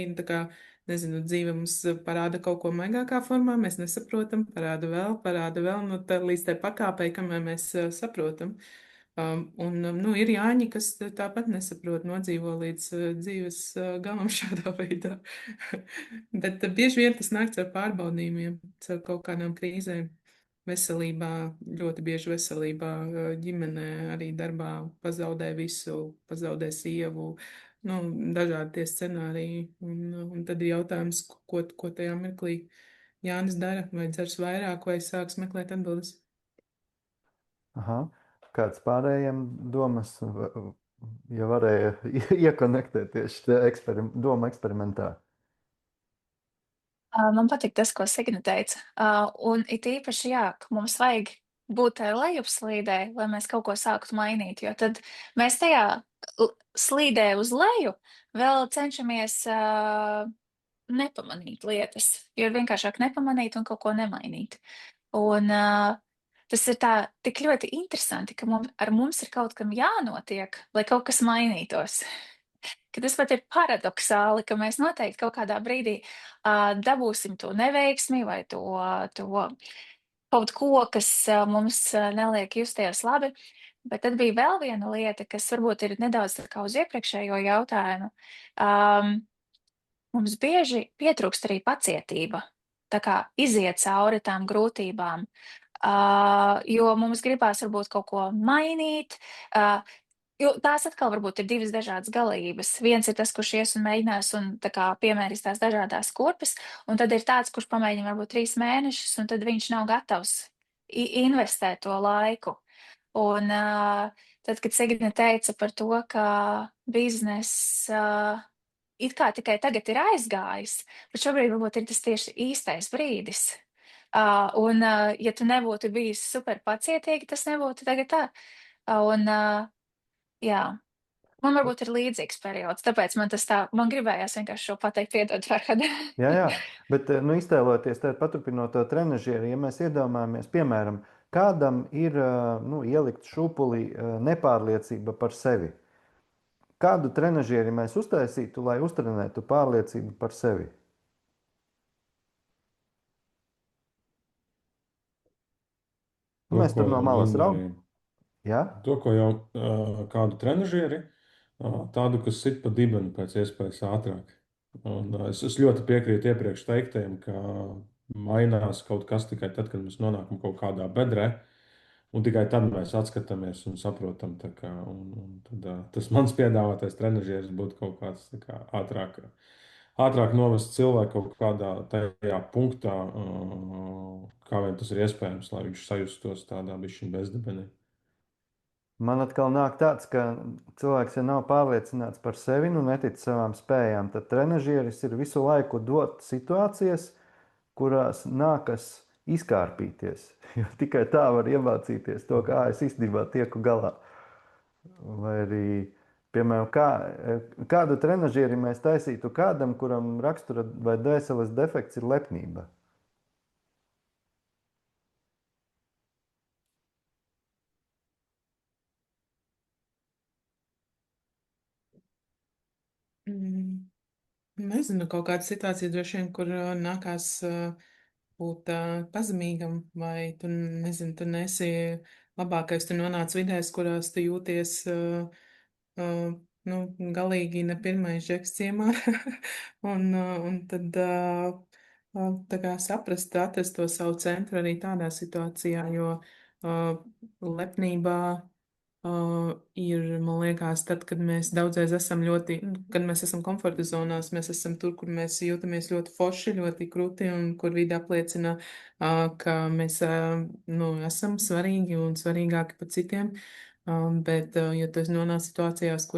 dzīve mums parāda kaut ko maigākā formā, mēs nesaprotam, parāda vēl, līdz tai pakāpei, kamēr mēs saprotam. Ir Jāņi, kas tāpat nesaprot, nodzīvo līdz dzīves galam šādā veidā. Bet bieži vien tas nāk ar pārbaudījumiem, ar kaut kādām krīzēm. Veselībā, ļoti bieži veselībā, ģimenē, arī darbā pazaudē visu, pazaudē sievu, dažādi tie scenāriji. Un tad ir jautājums, ko tajā mirklī Jānis dara, vai dzers vairāk, vai sāks meklēt atbildes. Aha. Kāds pārējiem domas, ja varēja iekonektēties doma eksperimentā? Man patīk tas, ko Signe teica. Un it īpaši, ka mums vajag būt tajā lejupslīdē, lai mēs kaut ko sāktu mainīt, jo tad mēs tajā slīdē uz leju vēl cenšamies nepamanīt lietas, jo ir vienkāršāk nepamanīt un kaut ko nemainīt. Un tas ir tik ļoti interesanti, ka ar mums ir kaut kam jānotiek, lai kaut kas mainītos. Ka tas pat ir paradoxāli, ka mēs noteikti kaut kādā brīdī dabūsim to neveiksmi vai to kaut ko, kas mums neliek justies labi. Bet tad bija vēl viena lieta, kas varbūt ir nedaudz tā kā uz iepriekšējo jautājumu. Mums bieži pietrūkst arī pacietība, tā kā iziet cauri tām grūtībām, jo mums gribās varbūt kaut ko mainīt, jo tās atkal varbūt ir divas dažādas galības. Viens ir tas, kurš ies un mēģinās un tā kā piemērīs tās dažādās kurpes, un tad ir tāds, kurš pamēģina varbūt 3 mēnešus, un tad viņš nav gatavs investēt to laiku. Un tad, kad Signe teica par to, ka bizness it kā tikai tagad ir aizgājis, bet šobrīd varbūt ir tas tieši īstais brīdis. Ja tu nebūtu bijis super pacietīgi, tas nebūtu tagad tā. Un jā, man varbūt ir līdzīgs periods, tāpēc man gribējās vienkārši šo pateikt, piedod, Farhad. Jā, bet iztēloties, paturpinot to trenažieri, ja mēs iedomājamies, piemēram, kādam ir ielikt šūpulī nepārliecība par sevi. Kādu trenažieri mēs uztaisītu, lai uztrenētu pārliecību par sevi? Mēs tur no malas raugam. Jā? To, ko jau kādu trenažieri, tādu, kas sit pa dibenu pēc iespējas ātrāk. Un es ļoti piekrītu iepriekš teiktajiem, ka mainās kaut kas tikai tad, kad mēs nonākam kaut kādā bedrē, un tikai tad mēs atskatāmies un saprotam. Tad, tas mans piedāvātais trenažieris būtu kaut kāds ātrāk novest cilvēku kaut kādā tajā punktā, kā vien tas ir iespējams, lai viņš sajustos tādā bišķiņ bezdibenī. Man atkal nāk tāds, ka cilvēks, ja nav pārliecināts par sevi, netic savām spējām, tad trenažieris ir visu laiku dot situācijas, kurās nākas izkārpīties. Jo tikai tā var iemācīties to, kā es īstenībā tieku galā. Vai arī, piemēram, kādu trenažieri mēs taisītu kādam, kuram rakstura vai dvēseles defekts ir lepnība? Nezinu, kaut kāda situācija droši vien, kur nākās būt pazemīgam, vai tu, nezinu, tu nesi labākais, tu nonāc vidēs, kurās tu jūties, galīgi ne pirmais džeks ciemā, un tad tā kā saprast, atrast to savu centru arī tādā situācijā, jo lepnībā ir, man liekas, tad, kad mēs daudzreiz esam kad mēs esam komforta zonās, mēs esam tur, kur mēs jūtamies ļoti forši, ļoti krūti un kur vide apliecina, ka mēs, esam svarīgi un svarīgāki par citiem. Bet, ja tu nonāc situācijās,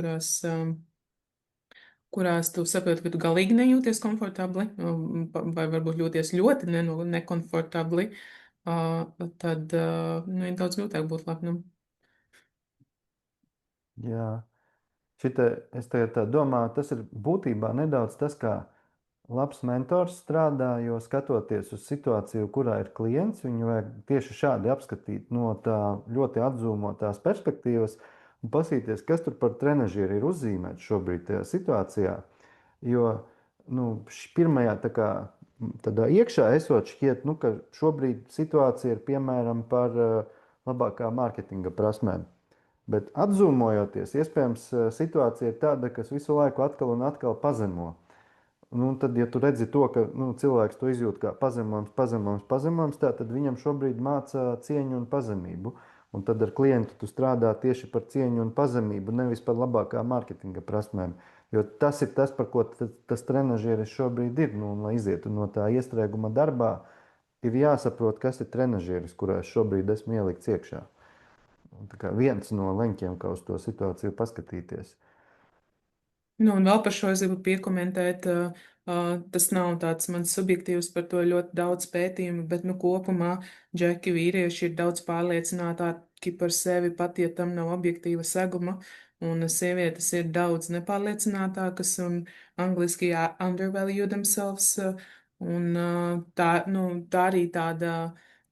kurās tu saproti, ka tu galīgi nejūties komfortabli, vai varbūt jūties ļoti nekomfortabli, tad, ir daudz grūtāk būt lepnam. Jā, es tagad tā domāju, tas ir būtībā nedaudz tas, kā labs mentors strādā, jo skatoties uz situāciju, kurā ir klients, viņu vajag tieši šādi apskatīt no tā ļoti atzūmotās perspektīvas un pasīties, kas tur par trenažieri ir uzzīmēts šobrīd tajā situācijā. Jo pirmajā tādā iekšā esot šķiet, ka šobrīd situācija ir piemēram par labākā mārketinga prasmēm. Bet atzūmojoties, iespējams, situācija ir tāda, kas visu laiku atkal un atkal pazemo. Tad, ja tu redzi to, ka cilvēks to izjūt kā pazemojums, tad viņam šobrīd māca cieņu un pazemību. Un tad ar klientu tu strādā tieši par cieņu un pazemību, nevis par labākā mārketinga prasmēm. Jo tas ir tas, par ko tas trenažieris šobrīd ir. Lai izietu no tā iestrēguma darbā, ir jāsaprot, kas ir trenažieris, kurā es šobrīd esmu ielikts iekšā. Tā kā viens no leņķiem, kā uz to situāciju paskatīties. Un vēl par šo es gribu piekomentēt, tas nav tāds mans subjektīvs, par to ļoti daudz pētījumu, bet kopumā džeki vīrieši ir daudz pārliecinātāki par sevi, pat ja tam nav objektīva seguma, un sievietes ir daudz nepārliecinātākas un angliski undervalue themselves, un tā arī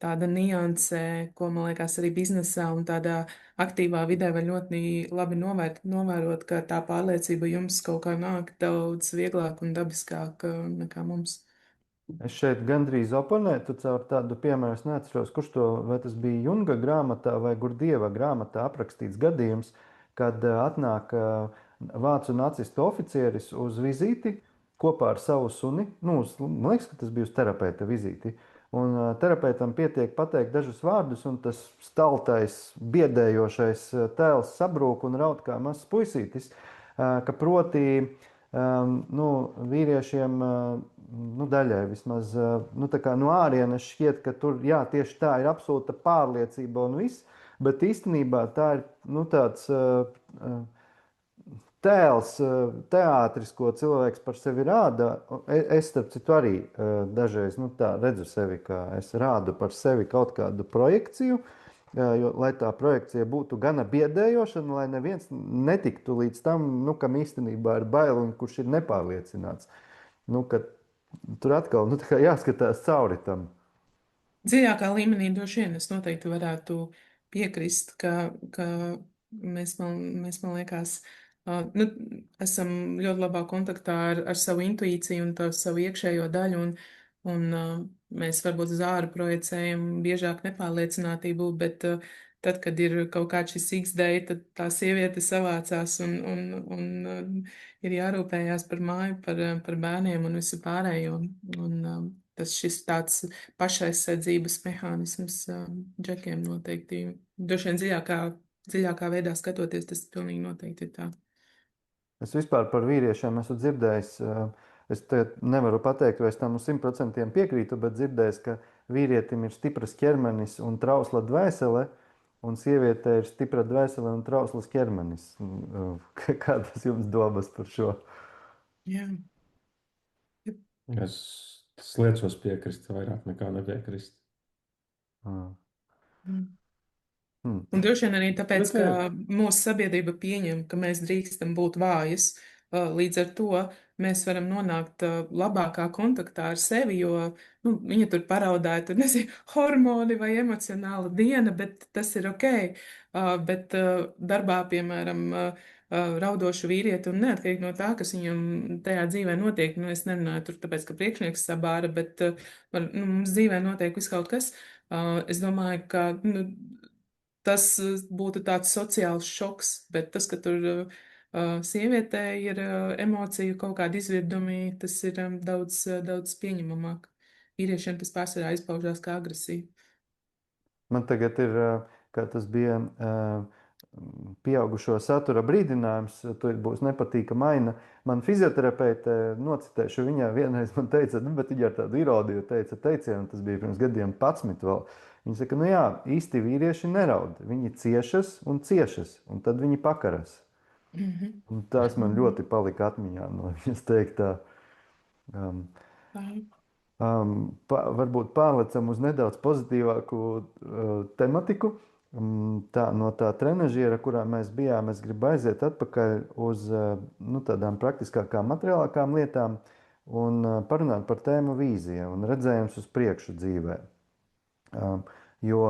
tāda nianse, ko, man liekas, arī biznesā un tādā aktīvā vidē var ļoti labi novērot, ka tā pārliecība jums kaut kā nāk daudz vieglāk un dabiskāk nekā mums. Es šeit gandrīz oponētu caur tādu piemēru. Es neatceros, vai tas bija Junga grāmatā vai Gurdieva grāmatā aprakstīts gadījums, kad atnāk vācu nacistu oficieris uz vizīti kopā ar savu suni. Man liekas, ka tas bija uz terapeita vizīti. Un terapeitam pietiek pateikt dažus vārdus, un tas staltais, biedējošais tēls sabrūk un raud kā mazs puisītis. Ka proti, vīriešiem nu, daļai vismaz nu, tā kā no ārienes šķiet, ka tur jā, tieši tā ir absolūta pārliecība un viss, bet īstenībā tā ir nu, tāds tēls, teātris, ko cilvēks par sevi rāda. Es, starp citu, arī dažreiz nu, tā redzu sevi, ka es rādu par sevi kaut kādu projekciju, jo, lai tā projekcija būtu gana biedējoša, un lai neviens netiktu līdz tam, nu, kam īstenībā ir bail un kurš ir nepārliecināts. Nu, tur atkal nu, tā kā jāskatās cauri tam. Dziļākā līmenī droši vien es noteikti varētu piekrist, ka man liekas, nu, esam ļoti labā kontaktā ar savu intuīciju un savu iekšējo daļu, un mēs varbūt uz āru projicējam biežāk nepārliecinātību, bet tad, kad ir kaut kāds šis X-day, tad tā sieviete savācās un ir jārūpējās par māju, par bērniem un visu pārējo. Un tas šis tāds pašaizsardzības mehānisms džekiem noteikti. Droši vien dziļākā veidā skatoties, tas pilnīgi noteikti ir tā. Es vispār par vīriešiem esmu dzirdējis, es nevaru pateikt, vai es tam uz 100% piekrītu, bet dzirdējis, ka vīrietim ir stipras ķermenis un trausla dvēsele, un sievietē ir stipra dvēsele un trausls ķermenis. Kādas jums domas par šo? Jā. Es liecos piekrist vairāk nekā nepiekrist. Mm. Un droši vien arī tāpēc, Bet, ka mūsu sabiedrība pieņem, ka mēs drīkstam būt vājas. Līdz ar to mēs varam nonākt labākā kontaktā ar sevi, jo nu, viņa tur paraudāja, tur nezinu, hormoni vai emocionāla diena, bet tas ir ok. Bet darbā, piemēram, raudošu vīrieti un neatkarīgi no tā, kas viņam tajā dzīvē notiek, nu es nerunāju tur tāpēc, ka priekšnieks sabāra, bet nu, mums dzīvē notiek viss kaut kas. Es domāju, ka nu, tas būtu tāds sociāls šoks, bet tas, ka tur sievietē ir emociju kaut kādi izvirdumi, tas ir daudz pieņemamāk. Vīriešiem tas pārsvarā izpaužās kā agresija. Man tagad ir, kā tas bija pieaugušo satura brīdinājums, tur būs nepatīkama aina. Man fizioterapeite, nocitēšu, viņa vienreiz man teica, nu, bet viņa ar tādu ironiju teica teicienu, tas bija pirms gadiem 11 vēl. Viņa saka, nu jā, īsti vīrieši neraud, viņi ciešas, un tad viņi pakaras. Un tas man ļoti palika atmiņā no viņas teiktā. Varbūt pārlecam uz nedaudz pozitīvāku tematiku. No tā trenažiera, kurā mēs bijām, es gribu aiziet atpakaļ uz nu, tādām praktiskākām, materiālākām lietām un parunāt par tēmu vīzija un redzējums uz priekšu dzīvē. Jo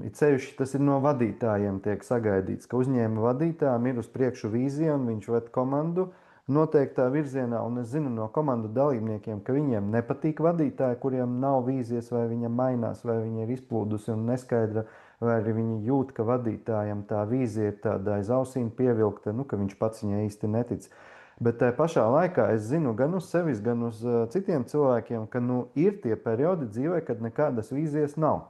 it sevišķi tas ir no vadītājiem tiek sagaidīts, ka uzņēmuma vadītājiem ir uz priekšu vīzija un viņš ved komandu noteiktā virzienā, un es zinu no komandu dalībniekiem, ka viņiem nepatīk vadītāji, kuriem nav vīzijas, vai viņa mainās, vai viņa ir izplūdusi un neskaidra, vai arī viņi jūt, ka vadītājam tā vīzija ir tāda aiz ausīm pievilkta, nu, ka viņš pats viņai īsti netic. Bet tajā pašā laikā es zinu gan uz sevis, gan uz citiem cilvēkiem, ka nu, ir tie periodi dzīvē, kad nekādas vīzijas nav.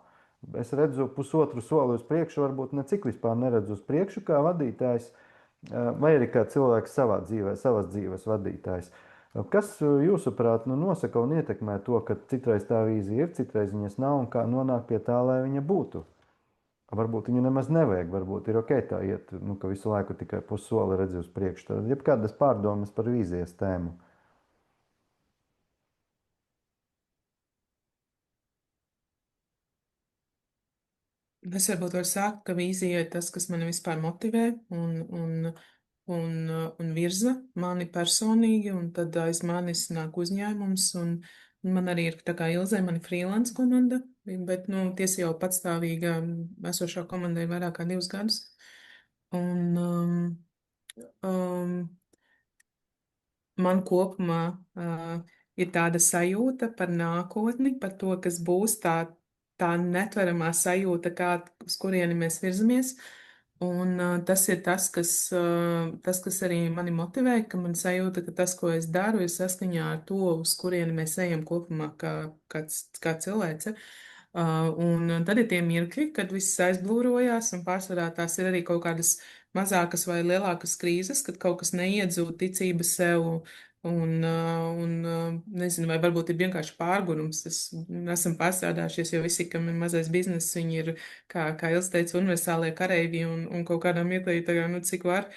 Es redzu pusotru soli uz priekšu, varbūt necik vispār neredzu uz priekšu kā vadītājs, vai arī kā cilvēks savā dzīvē, savas dzīves vadītājs. Kas jūsuprāt nu, nosaka un ietekmē to, ka citreiz tā vīzija ir, citreiz viņas nav un kā nonāk pie tā, lai viņa būtu? Varbūt viņu nemaz nevajag, varbūt ir ok tā iet, nu, ka visu laiku tikai pussoli redzi uz priekšu. Tad jebkādas pārdomas par vīzijas tēmu. Es varbūt varu sākt, ka vīzija ir tas, kas mani vispār motivē un virza mani personīgi, un tad aiz manis nāk uzņēmums, un man arī ir tā kā Ilzē, mani freelance komanda, bet, nu, tiesa jau patstāvīga esošā komanda ir vairāk kā 2 gadus. Un man kopumā ir tāda sajūta par nākotni, par to, kas būs tā netveramā sajūta, uz kurieni mēs virzamies. Un tas ir tas, kas arī mani motivē, ka man sajūta, ka tas, ko es daru, ir saskaņā ar to, uz kurieni mēs ejam kopumā kā cilvēce. Un tad ir tie mirkļi, kad viss aizblūrojās, un pārsvarā tās ir arī kaut kādas mazākas vai lielākas krīzes, kad kaut kas neiedzūd ticība sev, Nezinu, vai varbūt ir vienkārši pārgurums. Esam pārstrādājušies, jo visi, kam ir mazais bizness, viņi ir, kā Ilse teica, universālie kareivji un kaut kādā mirklī tā kā, nu, cik var.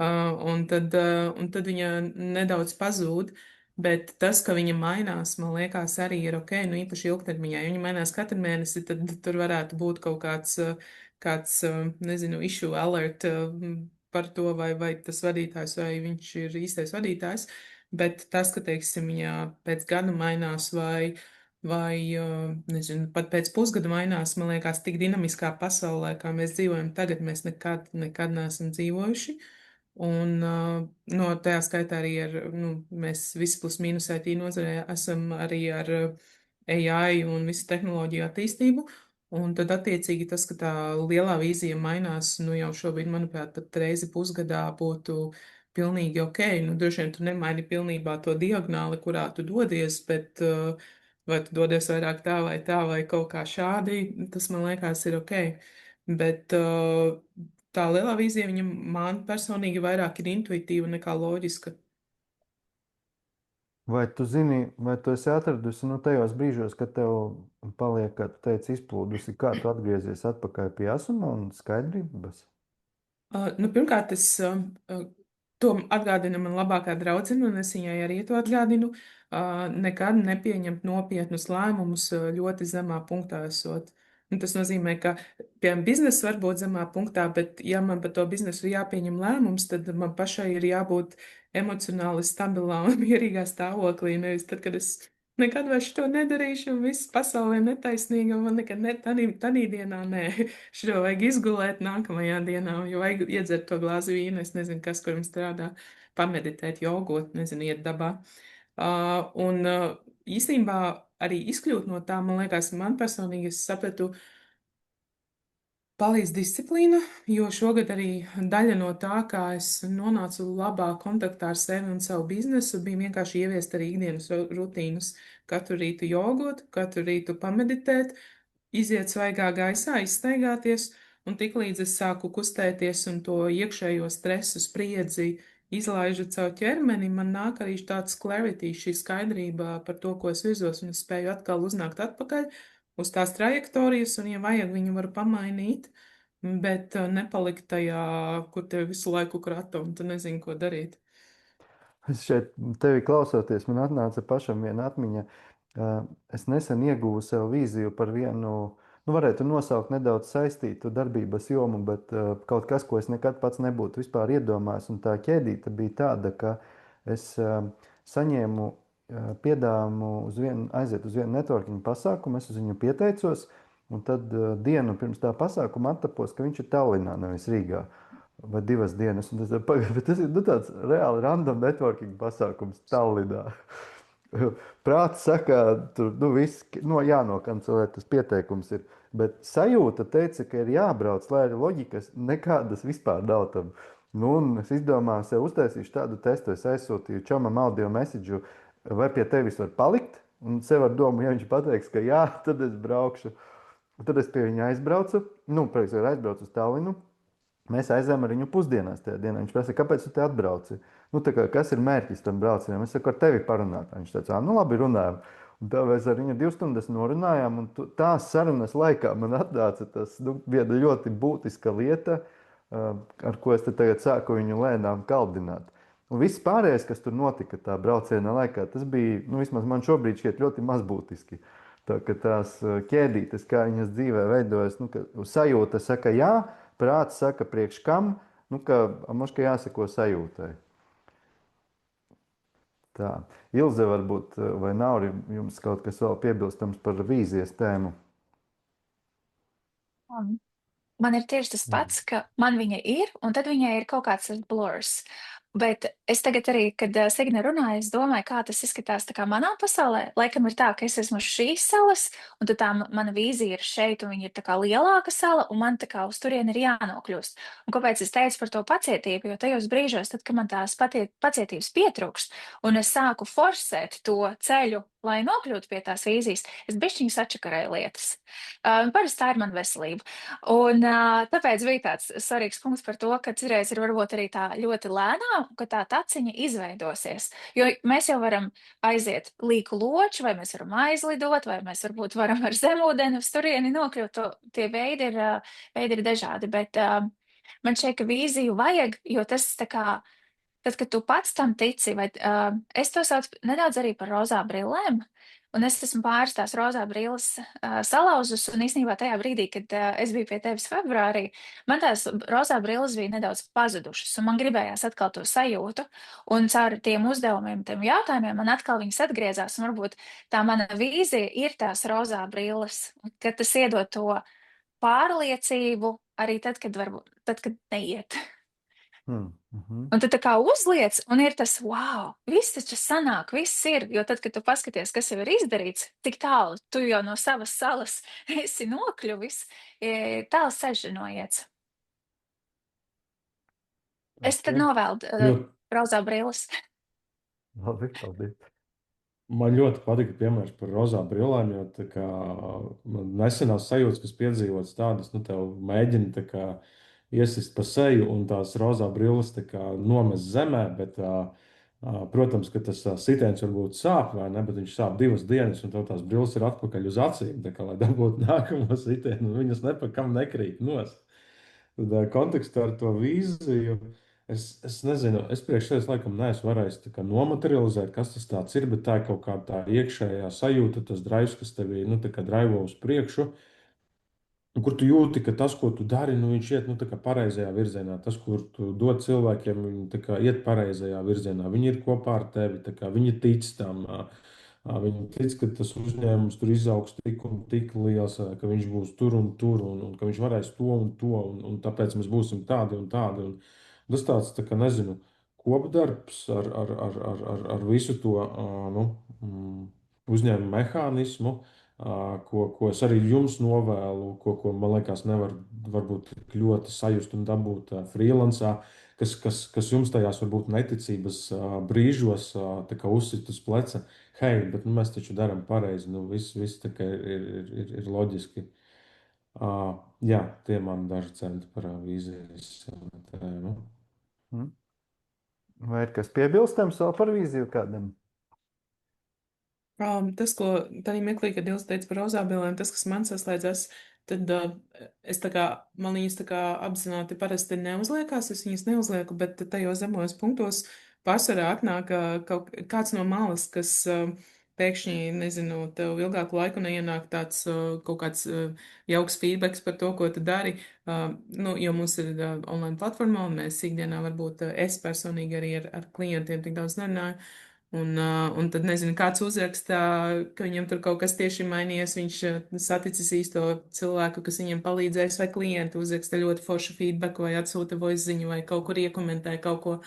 Un tad viņa nedaudz pazūd. Bet tas, ka viņa mainās, man liekas, arī ir ok, nu īpaši ilgtermiņā. Ja viņa mainās katru mēnesi, tad tur varētu būt kaut nezinu, issue alert par to, vai tas vadītājs, vai viņš ir īstais vadītājs. Bet tas, ka, teiksim, viņa pēc gada mainās vai nezinu, pat pēc pusgada mainās, man liekas, tik dinamiskā pasaulē, kā mēs dzīvojam tagad, mēs nekad neesam dzīvojuši. No tajā skaitā arī mēs visi plus mīnus IT nozarē esam arī ar AI un visu tehnoloģiju attīstību. Un tad, attiecīgi, tas, ka tā lielā vīzija mainās, nu jau šobrīd, manuprāt, pat reizi pusgadā būtu pilnīgi ok. Nu, droši vien tu nemaini pilnībā to diagonāli, kurā tu dodies, bet vai tu dodies vairāk tā vai kaut kā šādi, tas man liekas ir ok. Bet tā lielā vīzija, viņa man personīgi vairāk ir intuitīva nekā loģiska. Vai tu zini, vai tu esi atradusi tajos brīžos, kad tev paliek, kā tu teici, izplūdusi, kā tu atgriezies atpakaļ pie asuma un skaidrības? Pirmkārt, to atgādina man labākā draudzene, un es viņai arī to atgādinu. Nekad nepieņemt nopietnus lēmumus ļoti zemā punktā esot. Un tas nozīmē, ka, piemēram, biznesa var būt zemā punktā, bet, ja man par to biznesu ir jāpieņem lēmums, tad man pašai ir jābūt emocionāli stabilā un mierīgā stāvoklī. Nevis tad, kad es nekad vairs to nedarīšu, un viss pasaulē netaisnīgi, un man nekad tādā dienā nē. Šo vajag izgulēt nākamajā dienā, jo vajag iedzert to glāzi vīnu, es nezinu, kas kuram strādā, pameditēt, jogot, nezinu, iet dabā. Īstenībā arī izkļūt no tā, man liekas, man personīgi es sapratu, palīdz disciplīna, jo šogad arī daļa no tā, kā es nonācu labā kontaktā ar sevi un savu biznesu, bija vienkārši ieviest arī ikdienas rutīnas. Katru rītu jogot, katru rītu pameditēt, iziet svaigā gaisā, izstaigāties, un tiklīdz es sāku kustēties un to iekšējo stresu, spriedzi izlaižu caur ķermeni, man nāk arī tāds clarity, šī skaidrība par to, ko es virzos, un es spēju atkal uznākt atpakaļ uz tās trajektorijas, un, ja vajag, viņu var pamainīt, bet nepalikt tajā, kur tev visu laiku krata, un tu nezini, ko darīt. Es šeit tevi klausoties, man atnāca pašam viena atmiņa. Es nesen ieguvu sev vīziju par vienu, varētu nosaukt nedaudz saistītu darbības jomu, bet kaut kas, ko es nekad pats nebūtu vispār iedomājis. Un tā ķēdīte bija tāda, ka es saņēmu piedāvājumu aiziet uz vienu networking pasākumu, es uz viņu pieteicos, un tad dienu pirms tā pasākuma attapos, ka viņš ir Tallinā, nevis Rīgā. Vai 2 dienas. Tas ir tāds reāli random networking pasākums Tallinā. Prāts saka, tur viss jānokancelē, tas pieteikums ir. Bet sajūta teica, ka ir jābrauc, lai arī loģikas nekādas vispār nav tam. Un es izdomāju, sev uztaisīšu tādu testu, es aizsūtīju čomam audio message, vai pie tevis var palikt. Un sev ar domu, ja viņš pateiks, ka jā, tad es braukšu. Tad es pie viņa aizbraucu, aizbraucu uz Tallinu. Mēs aizējām ar viņu pusdienās tajā dienā. Viņš prasa, kāpēc tu te atbrauci? Kas ir mērķis tam braucienam? Es saku, ar tevi parunāt. Viņš teica, labi, runājam. Un tā mēs ar viņu 2 stundas norunājām, un tās sarunas laikā man atnāca tas viena ļoti būtiska lieta, ar ko es te tagad sāku viņu lēnām kaldināt. Un viss pārējais, kas tur notika tā brauciena laikā, tas bija, vismaz man šobrīd šķiet ļoti mazbūtiski. Tā ka tās ķēdītes, kā viņas dzīvē veidojas, ka sajūta saka jā, prāts saka priekš kam, mums jāsako sajūtai. Tā. Ilze, varbūt, vai nav jums kaut kas vēl piebilstams par vīzijas tēmu? Man ir tieši tas pats, ka man viņa ir, un tad viņai ir kaut kāds blurs. Bet es tagad arī, kad Signe runāja, es domāju, kā tas izskatās tā kā manā pasaulē. Laikam ir tā, ka es esmu šīs salas, un tad tā mana vīzija ir šeit, un viņa ir tā kā lielāka sala, un man tā kā uz turieni ir jānokļūst. Un kāpēc es teicu par to pacietību? Jo tajos brīžos, tad, kad man tās pacietības pietrūkst, un es sāku forsēt to ceļu lai nokļūtu pie tās vīzijas, es bišķiņu sačakarēju lietas. Parasti tā ir mana veselība. Un tāpēc bija tāds svarīgs punkts par to, ka citreiz ir varbūt arī tā ļoti lēnām, ka tā taciņa izveidosies. Jo mēs jau varam aiziet līku loču, vai mēs varam aizlidot, vai mēs varbūt varam ar zemūdeni uz turieni nokļūt. Tie veidi ir dažādi, bet man šķiet, ka vīziju vajag, jo tas tā kā tad, kad tu pats tam tici, vai es to saucu nedaudz arī par rozā brillēm, un es esmu pāris tās rozā brilles salauzus, un īstenībā tajā brīdī, kad es biju pie tevis februārī, man tās rozā brilles bija nedaudz pazudušas, un man gribējās atkal to sajūtu, un caur tiem uzdevumiem, tiem jautājumiem, man atkal viņas atgriezās, un varbūt tā mana vīzija ir tās rozā brilles, ka tas iedod to pārliecību arī tad, kad neiet. Un tu tā kā uzliec, un ir tas, wow, viss taču sanāk, viss ir. Jo tad, kad tu paskaties, kas jau ir izdarīts, tik tālu tu jau no savas salas esi nokļuvis, tāls ceļš ir noiets. Es tad novēlu Ļoti, rozā brilles. Labi, paldies. man ļoti patika piemērs par rozā brillēm, jo tā kā man nesenās sajūtas, kas piedzīvotas tādas, nu, tev mēģina tā kā iesist pa seju un tās rozā brilles tā kā nomest zemē, bet, protams, ka tas sitiens varbūt sāp, vai ne, bet viņš sāp 2 dienas, un tev tās brilles ir atpakaļ uz acīm, tā kā, lai dabūtu nākamo sitienu, un viņas nepakam nekrīt nost. Tad kontekstā ar to vīziju. Es nezinu, es priekš sevis laikam neesmu varējis tā kā nomaterializēt, kas tas tāds ir, bet tā ir kaut kāda tā iekšējā sajūta, tas drives, kas tevī, nu, tā kā draivo uz priekšu, un kur tu jūti, ka tas, ko tu dari, nu, viņš iet, nu, tā kā pareizajā virzienā. Tas, kur tu dod cilvēkiem, viņi tā kā iet pareizajā virzienā. Viņi ir kopā ar tevi, tā kā viņi tic tam. Viņi tic, ka tas uzņēmums tur izaugs tik un tik liels, ka viņš būs tur, un ka viņš varēs to un to, un tāpēc mēs būsim tādi un tādi. Un tas tāds, tā kā nezinu, kopdarbs ar visu to nu, uzņēmumu mehānismu, ko es arī jums novēlu, ko man liekas, nevar varbūt tik ļoti sajust un dabūt freelancā, kas jums tajās varbūt neticības brīžos tā kā uzsit uz pleca. Hei, bet nu, mēs taču darām pareizi. Nu, viss tā kā ir loģiski. Jā, tie man daži centi par vīzijas tēmu. Vai ir kas piebilstams vēl par vīziju kādam? Tas, ko tādā mirklī, kad Ilze teica par rozā brilēm, tas, kas man saslēdzas, tad es tā kā, man viņas tā kā apzināti parasti neuzliekās, es viņas neuzlieku, bet tajos zemos punktos pārsvarā atnāk kaut kāds no malas, kas pēkšņi, nezinu, tev ilgāku laiku neienāk tāds kaut kāds jauks feedbacks par to, ko tu dari. Nu, jo mums ir online platforma, un mēs ikdienā varbūt es personīgi arī ar klientiem tik daudz nerunāju. Un tad, nezinu, kāds uzrakstā, ka viņam tur kaut kas tieši mainījies, viņš saticis īsto cilvēku, kas viņam palīdzēs, vai klientu uzraksta ļoti foršu feedback, vai atsūta voice ziņu, vai kaut kur iekomentē kaut ko.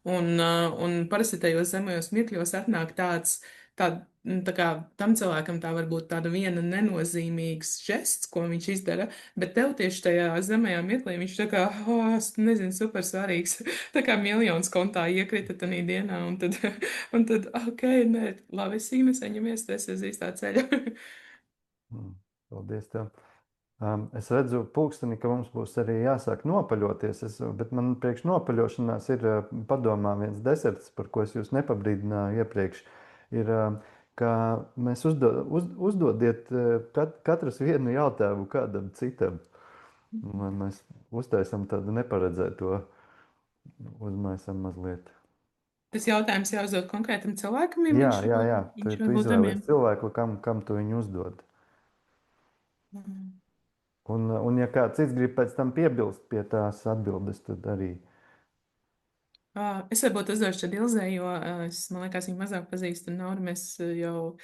Un parasti tajos zemajos mirkļos atnāk tā kā tam cilvēkam tā varbūt tāda viena nenozīmīgs žests, ko viņš izdara, bet tev tieši tajā zemajā mirklī viņš tā kā, nezinu, super svarīgs, tā kā miljons kontā iekrita tanī dienā, un tad ok, nē, labi, Sīme, saņemies, tu esi uz īstā ceļa. Paldies tev. Es redzu pulksteni, ka mums būs arī jāsāk nopaļoties, bet man priekš nopaļošanās ir padomā viens deserts, par ko es jūs nepabrīdināju iepriekš, ir, ka mēs uzdodiet katrs vienu jautājumu kādam citam. Mēs uztaisam tādu neparedzēto, uzmaisam mazliet. Tas jautājums jāuzdod konkrētam cilvēkam, ja Jā. viņš Tu varbūt izvēlies cilvēku, kam tu viņu uzdod. Un ja kāds cits grib pēc tam piebilst pie tās atbildes, tad arī. Es varbūt uzdošu tad Ilzē, jo man liekas, viņa mazāk pazīst, un Nauru mēs jau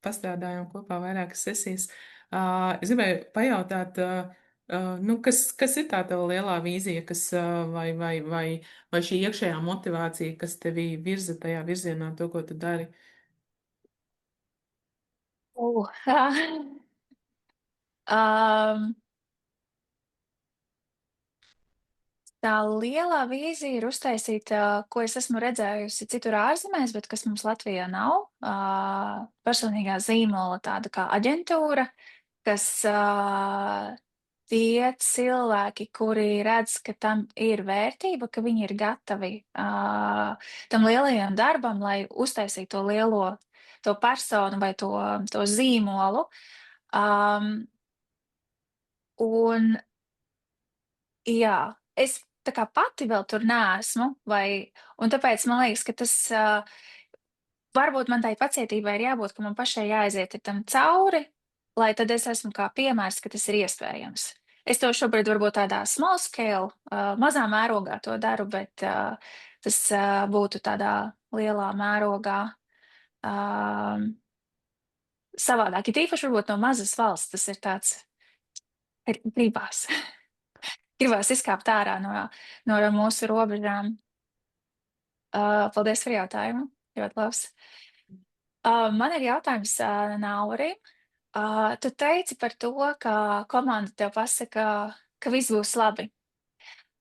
pastrādājām kopā vairākas sesijas. Es gribēju pajautāt, nu, kas ir tā tava lielā vīzija, vai šī iekšējā motivācija, kas tevi virza tajā virzienā, to, ko tu dari? Tā lielā vīzija ir uztaisīt, ko es esmu redzējusi citur ārzemēs, bet kas mums Latvijā nav. Personīgā zīmola tāda kā aģentūra, kas tie cilvēki, kuri redz, ka tam ir vērtība, ka viņi ir gatavi tam lielajam darbam, lai uztaisītu to lielo, to personu vai to zīmolu. Un jā, es tā kā pati vēl tur neesmu, un tāpēc man liekas, ka tas varbūt man tai pacietībai ir jābūt, ka man pašai jāaiziet tam cauri, lai tad es esmu kā piemērs, ka tas ir iespējams. Es to šobrīd varbūt tādā small scale, mazā mērogā to daru, bet tas būtu tādā lielā mērogā savādāk. Ir īpaši varbūt no mazas valsts tas ir tāds, gribās. Gribās izkāpt ārā no mūsu robežām. Paldies par jautājumu. Ļoti labs. Man ir jautājums Naurim. Tu teici par to, ka komanda tev pasaka, ka viss būs labi.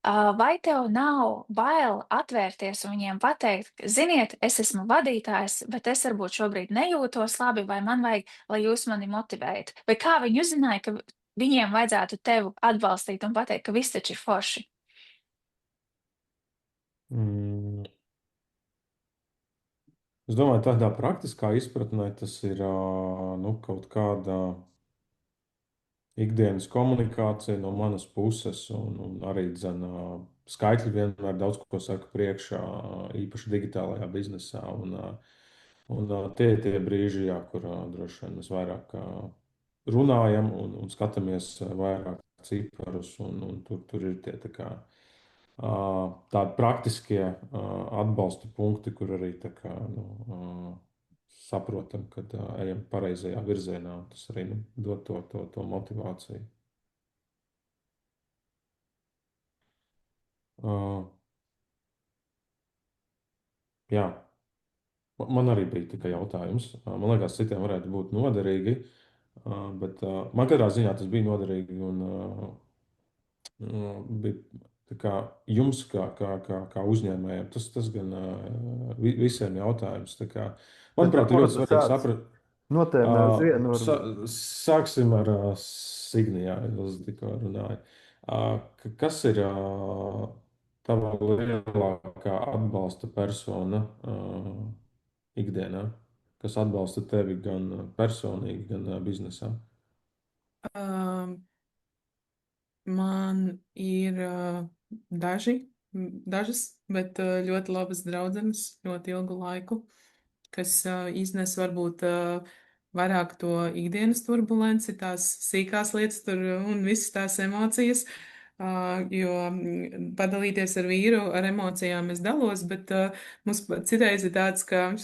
Vai tev nav bail atvērties un viņiem pateikt, ka, ziniet, es esmu vadītājs, bet es varbūt šobrīd nejūtos labi, vai man vajag, lai jūs mani motivējat? Vai kā viņi uzzināja, ka viņiem vajadzētu tevi atbalstīt un pateikt, ka viss taču ir forši? Es domāju, tādā praktiskā izpratnē tas ir kaut kāda ikdienas komunikācija no manas puses, un arī skaitļi vienmēr daudz ko saka priekšā, īpaši digitālajā biznesā. Un tie ir tie brīži, jā, kur droši vien mēs vairāk runājam un skatāmies vairāk ciparus, un tur ir tie tā kā tādi praktiskie atbalsta punkti, kur arī tā kā, saprotam, ka ejam pareizajā virzienā. Tas arī dod to motivāciju. Jā, man arī bija tikai jautājums. Man liekas, citiem varētu būt noderīgi, bet man katrā ziņā tas bija noderīgi un bija tā kā jums, kā uzņēmējiem, tas gan visiem jautājums. Tā kā, manuprāt, ir ļoti svarīgi saprast. Notēmē uz vienu varbūt. Sāksim ar Signijā, es tikko runāju. Kas ir tava lielākā atbalsta persona ikdienā? Kas atbalsta tevi gan personīgi, gan biznesā? Man ir dažas, bet ļoti labas draudzenes ļoti ilgu laiku, kas iznes varbūt vairāk to ikdienas turbulenci, tās sīkās lietas tur un visas tās emocijas, jo padalīties ar vīru ar emocijām es dalos, bet mums citreiz ir tāds, ka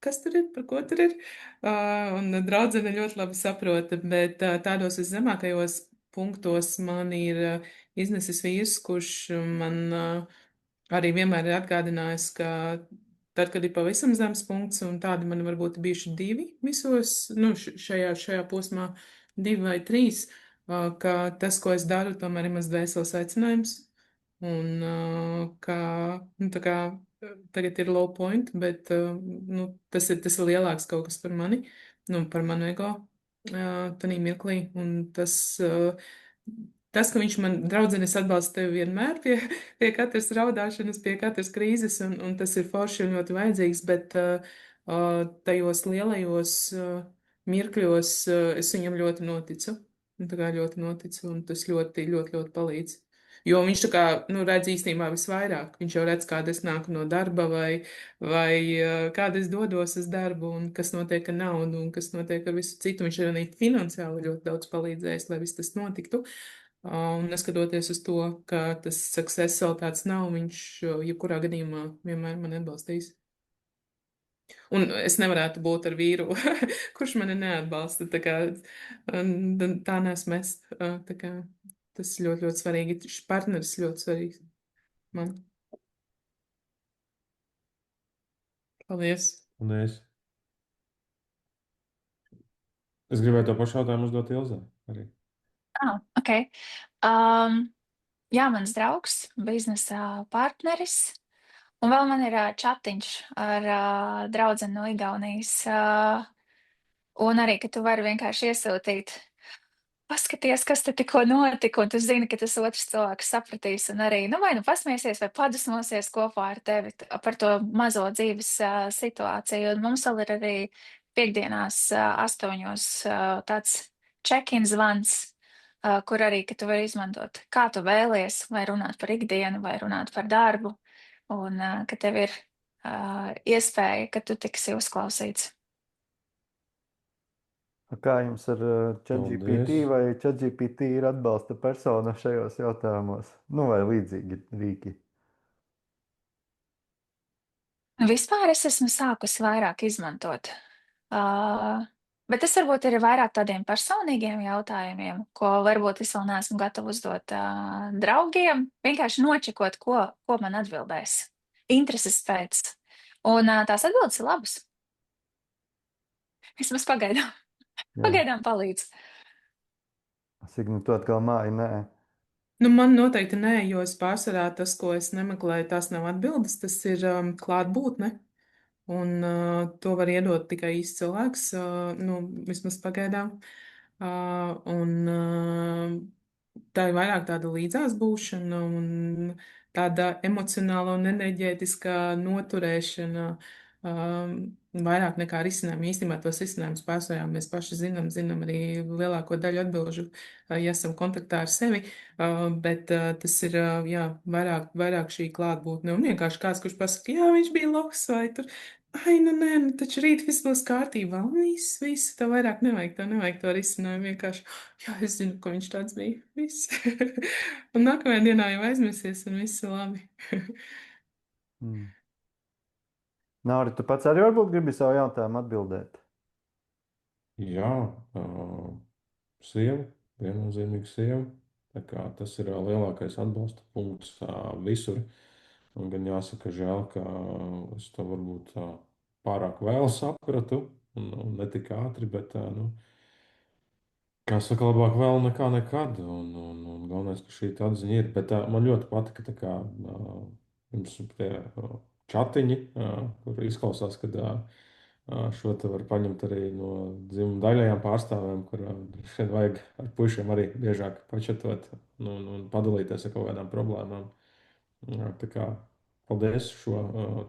kas tur ir, par ko tur ir. Un draudzene ļoti labi saprota, bet tādos viszemākajos punktos man ir iznesis vīrs, kurš man arī vienmēr ir atgādinājis, ka tad, kad ir pavisam zems punkts, un tādi man varbūt bijuši divi visos, šajā posmā, 2 vai 3, ka tas, ko es daru, tomēr ir mans dvēseles aicinājums. Un ka, tā kā tagad ir low point, bet tas ir lielāks kaut kas par mani, par manu ego tanī mirklī. Un tas, ka viņš man, draudzenes, atbalsta tevi vienmēr pie katras raudāšanas, pie katras krīzes, un tas ir forši un ļoti vajadzīgs, bet tajos lielajos mirkļos es viņam ļoti noticu. Un tā kā ļoti noticu, un tas ļoti, ļoti, ļoti palīdz. Jo viņš tā kā, redz īstenībā visvairāk. Viņš jau redz, kāda es nāku no darba, vai kāda es dodos uz darbu, un kas notiek ar naudu, un kas notiek ar visu citu. Viņš arī finansiāli ļoti daudz palīdzējis, lai viss tas notiktu. Un neskatoties uz to, ka tas success vēl tāds nav, viņš jebkurā gadījumā vienmēr man atbalstīs. Un es nevarētu būt ar vīru, kurš mani neatbalsta. Tā nesmu es. Tas ļoti, ļoti svarīgi. Šis partneris ļoti svarīgs man. Paldies. Paldies. Es gribēju to pašu jautājumu uzdot Ilzai arī. Ok. jā, mans draugs, biznesa partneris. Un vēl man ir čatiņš ar draudzeni no Igaunijas. Un arī, ka tu vari vienkārši iesūtīt, paskaties, kas te tikko notika, un tu zini, ka tas otrs cilvēks sapratīs un arī, nu, vai nu pasmiesies, vai padusmosies kopā ar tevi par to mazo dzīves situāciju. Un mums vēl ir arī piekdienās 8 tāds check-in zvans, kur arī, ka tu vari izmantot, kā tu vēlies, vai runāt par ikdienu, vai runāt par darbu, un ka tev ir iespēja, ka tu tiksi uzklausīts. Kā jums ar ChatGPT Paldies. vai ChatGPT ir atbalsta persona šajos jautājumos? Nu, vai līdzīgi rīki? Vispār es esmu sākusi vairāk izmantot. Bet tas varbūt ir vairāk tādiem personīgiem jautājumiem, ko varbūt es vēl neesmu gatava uzdot draugiem. Vienkārši nočekot, ko man atbildēs. Intereses pēc. Un tās atbildes ir labas. Vismaz pagaidām. Jā. Pagaidām palīdz. Signi, tu atkal māji, nē. Nu, man noteikti nē, jo es pārsvarā tas, ko es nemeklēju, tās nav atbildes, tas ir klātbūtne. Un to var iedot tikai īsts cilvēks, nu, vismaz pagaidām. Tā ir vairāk tāda līdzās būšana un tāda emocionāla un enerģētiskā noturēšana, vairāk nekā risinājumi. Īstenībā tos risinājumus pārsvarā mēs paši zinām arī lielāko daļu atbilžu, ja esam kontaktā ar sevi, bet tas ir, jā, vairāk šī klātbūtne. Un vienkārši kāds, kurš pasaka, jā, viņš bija loks vai tur. Ai, nu nē, nu taču rīt viss būs kārtībā. Un viss, tev vairāk nevajag to risinājumu. Vienkārši, jā, es zinu, ka viņš tāds bija. Viss. Un nākamajā dienā jau aizmirsies, un viss ir labi. Nāri, tu pats arī varbūt gribi savu jautājumu atbildēt? Jā, sieva, viennozīmīgi sieva. Tā kā tas ir lielākais atbalsta punkts visur. Un gan jāsaka, žēl, ka es to varbūt pārāk vēl sapratu, un ne tik ātri, bet, nu, kā saka, labāk vēl nekā nekad. Un galvenais, ka šī atziņa ir. Bet man ļoti patika, tā kā jums tie čatiņi, kur izklausās, ka šo te var paņemt arī no dzimuma daļajām pārstāvēm, kur šeit vajag ar puišiem arī biežāk pačatot un padalīties ar kaut kādām problēmām. Tā kā paldies šo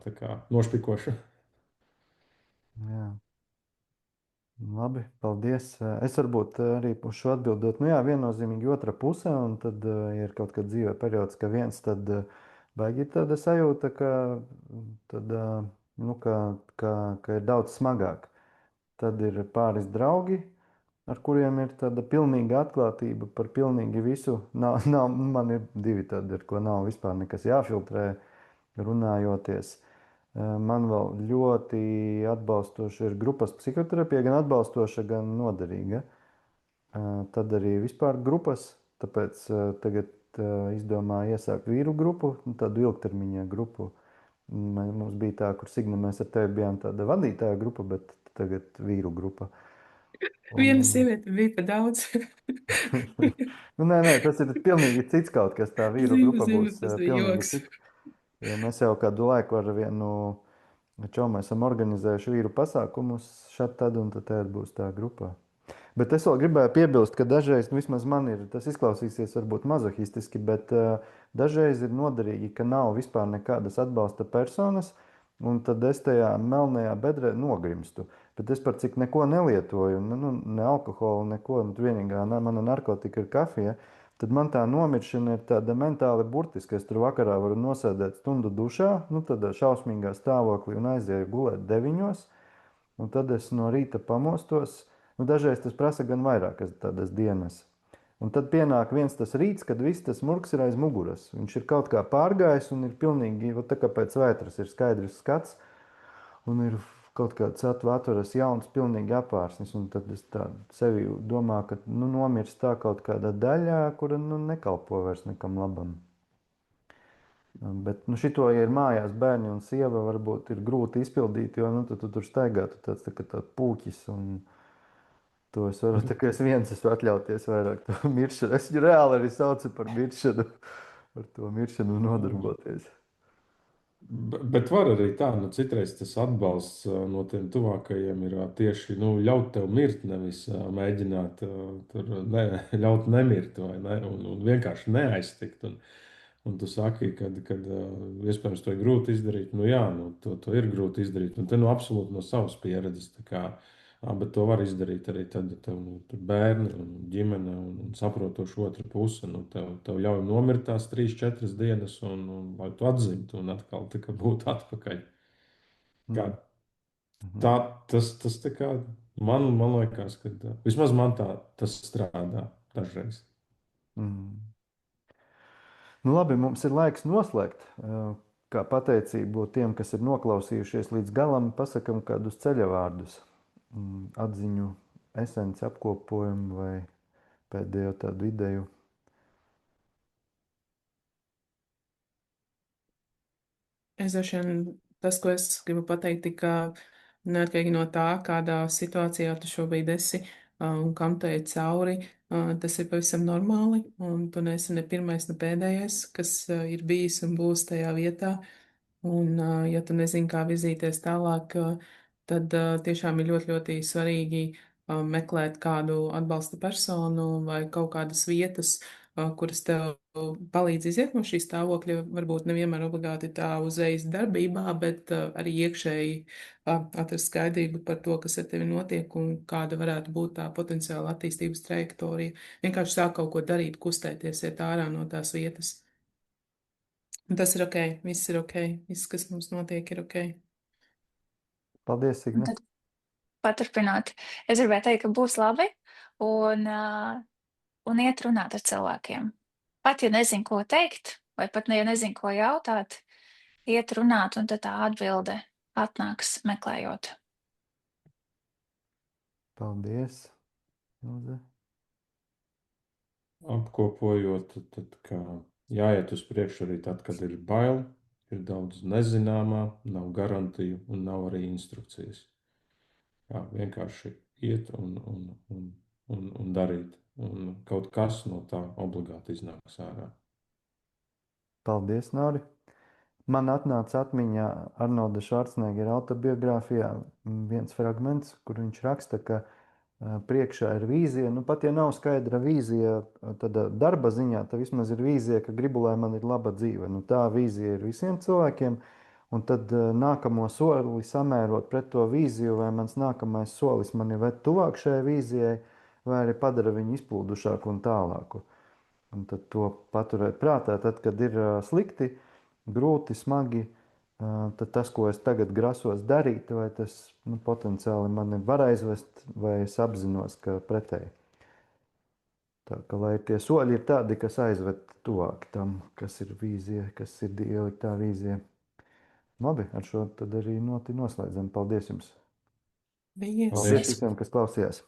tā kā nošpikošu. Jā. Labi, paldies. Es varbūt arī uz šo atbildot. Nu jā, viennozīmīgi otra puse, un tad, ja ir kaut kāda dzīve periods, ka viens, tad baigi ir tāda sajūta, tad, nu, ka ir daudz smagāk. Tad ir pāris draugi, ar kuriem ir tāda pilnīga atklātība par pilnīgi visu. Man ir divi tādi, ar ko nav vispār nekas jāfiltrē, runājoties. Man vēl ļoti atbalstoša ir grupas psihoterapija, gan atbalstoša, gan noderīga. Tad arī vispār grupas, tāpēc tagad izdomāju iesākt vīru grupu, tādu ilgtermiņa grupu. Mums bija tā, kur Signa mēs ar tevi bijām tāda vadītāja grupa, bet tagad vīru grupa. Viena sieviete bija pa daudz. Nē, tas ir pilnīgi cits kaut kas. Tā vīru grupa būs Tas bija pilnīgi joks. cits. Jo mēs jau kādu laiku ar vienu čomu esam organizējuši vīru pasākumus šad tad, un tad būs tā grupa. Bet es vēl gribēju piebilst, ka dažreiz, nu, vismaz man ir, tas izklausīsies varbūt mazohistiski, bet dažreiz ir noderīgi, ka nav vispār nekādas atbalsta personas, un tad es tajā melnajā bedrē nogrimstu. Bet es par cik neko nelietoju, nu, ne alkoholu, neko, un vienīgā mana narkotika ir kafija, tad man tā nomiršana ir tāda mentāli burtiska. Es tur vakarā varu nosēdēt stundu dušā, nu, tādā šausmīgā stāvoklī un aizēju gulēt 9, un tad es no rīta pamostos. Nu, dažreiz tas prasa gan vairākas tādas dienas. Un tad pienāk viens tas rīts, kad viss tas murgs ir aiz muguras. Viņš ir kaut kā pārgājis un ir pilnīgi, tā kā pēc vētras ir skaidrs skats, un ir kaut kāds atveras jauns, pilnīgi apvārsnis. Un tad es tā sevi domāju, ka nu, nomirst tā kaut kāda daļa, kura nu, nekalpo vairs nekam labam. Bet nu, šito, ja ir mājās bērni un sieva, varbūt ir grūti izpildīt, jo nu, tu tur staigā, tu tāds tā kā tāds pūķis. Un to es viens esmu atļauties vairāk to miršanu. Es viņu reāli arī saucu par miršanu. ar to miršanu nodarboties. Bet var arī tā, nu, citreiz tas atbalsts no tiem tuvākajiem ir tieši ļaut tev mirt, nevis mēģināt tur ļaut nemirt vai ne, un vienkārši neaiztikt. Un tu saki, kad iespējams to ir grūti izdarīt. Nu, jā, to ir grūti izdarīt. Un te absolūti no savas pieredzes. Bet to var izdarīt arī tad, ja tev tur bērni un ģimene un saprotoši otra puse. Tev ļauj nomirt tās 3-4 dienas, un lai tu atzimtu un atkal būtu atpakaļ. Kā, Mhm. tas tā kā man liekas, ka vismaz man tas strādā dažreiz. Mm. Nu, labi, mums ir laiks noslēgt. Kā pateicību tiem, kas ir noklausījušies līdz galam, pasakam kādus ceļavārdus, atziņu, esenci apkopojumu vai pēdējo tādu ideju. Es droši vien tas, ko es gribu pateikt, ka neatkarīgi no tā, kādā situācijā tu šobrīd esi un kam tu ej cauri, tas ir pavisam normāli, un tu neesi ne pirmais, ne pēdējais, kas ir bijis un būs tajā vietā. Un, ja tu nezini, kā virzīties tālāk, tad tiešām ir ļoti, ļoti svarīgi meklēt kādu atbalsta personu vai kaut kādas vietas, kuras tev palīdz iziet no šī stāvokļa. Varbūt nevienmēr obligāti tā uzreiz darbībā, bet arī iekšēji atrast skaidrību par to, kas ar tevi notiek un kāda varētu būt tā potenciāla attīstības trajektorija. Vienkārši sāk kaut ko darīt, kustēties, iet ārā no tās vietas. Un tas ir ok, viss ir ok, viss, kas mums notiek, ir ok. Paldies, Un Signe! tad paturpinot, es gribēju teikt, ka būs labi un iet runāt ar cilvēkiem. Pat ja nezinu, ko teikt, vai pat ja nezinu, ko jautāt, iet runāt, un tad tā atbilde atnāks meklējot. Paldies, Ilze! Apkopojot, tad kā jāiet uz priekšu arī tad, kad ir bail, ir daudz nezināmā, nav garantiju un nav arī instrukcijas. Jā, vienkārši iet un darīt, un kaut kas no tā obligāti iznāks ārā. Paldies, Nori! Man atnāca atmiņā Arnolda Švarcnegera autobiogrāfijā viens fragments, kur viņš raksta, ka priekšā ir vīzija. Nu, pat ja nav skaidra vīzija, tad darba ziņā tā vismaz ir vīzija, ka gribu, lai man ir laba dzīve. Nu, tā vīzija ir visiem cilvēkiem. Un tad nākamo soli samērot pret to vīziju, vai mans nākamais solis mani ved tuvāk šai vīzijai, vai arī padara viņu izplūdušāku un tālāku. Un tad to paturēt prātā, tad, kad ir slikti, grūti, smagi, tad tas, ko es tagad grasos darīt, vai tas potenciāli mani var aizvest, vai es apzinos, ka pretēji. Tā kā lai tie soļi ir tādi, kas aizved tuvāk tam, kas ir vīzija, kas ir ieliktā vīzija. Labi, ar šo tad arī noslēdzam. Paldies jums! Vies! Paldies visiem, kas klausījās!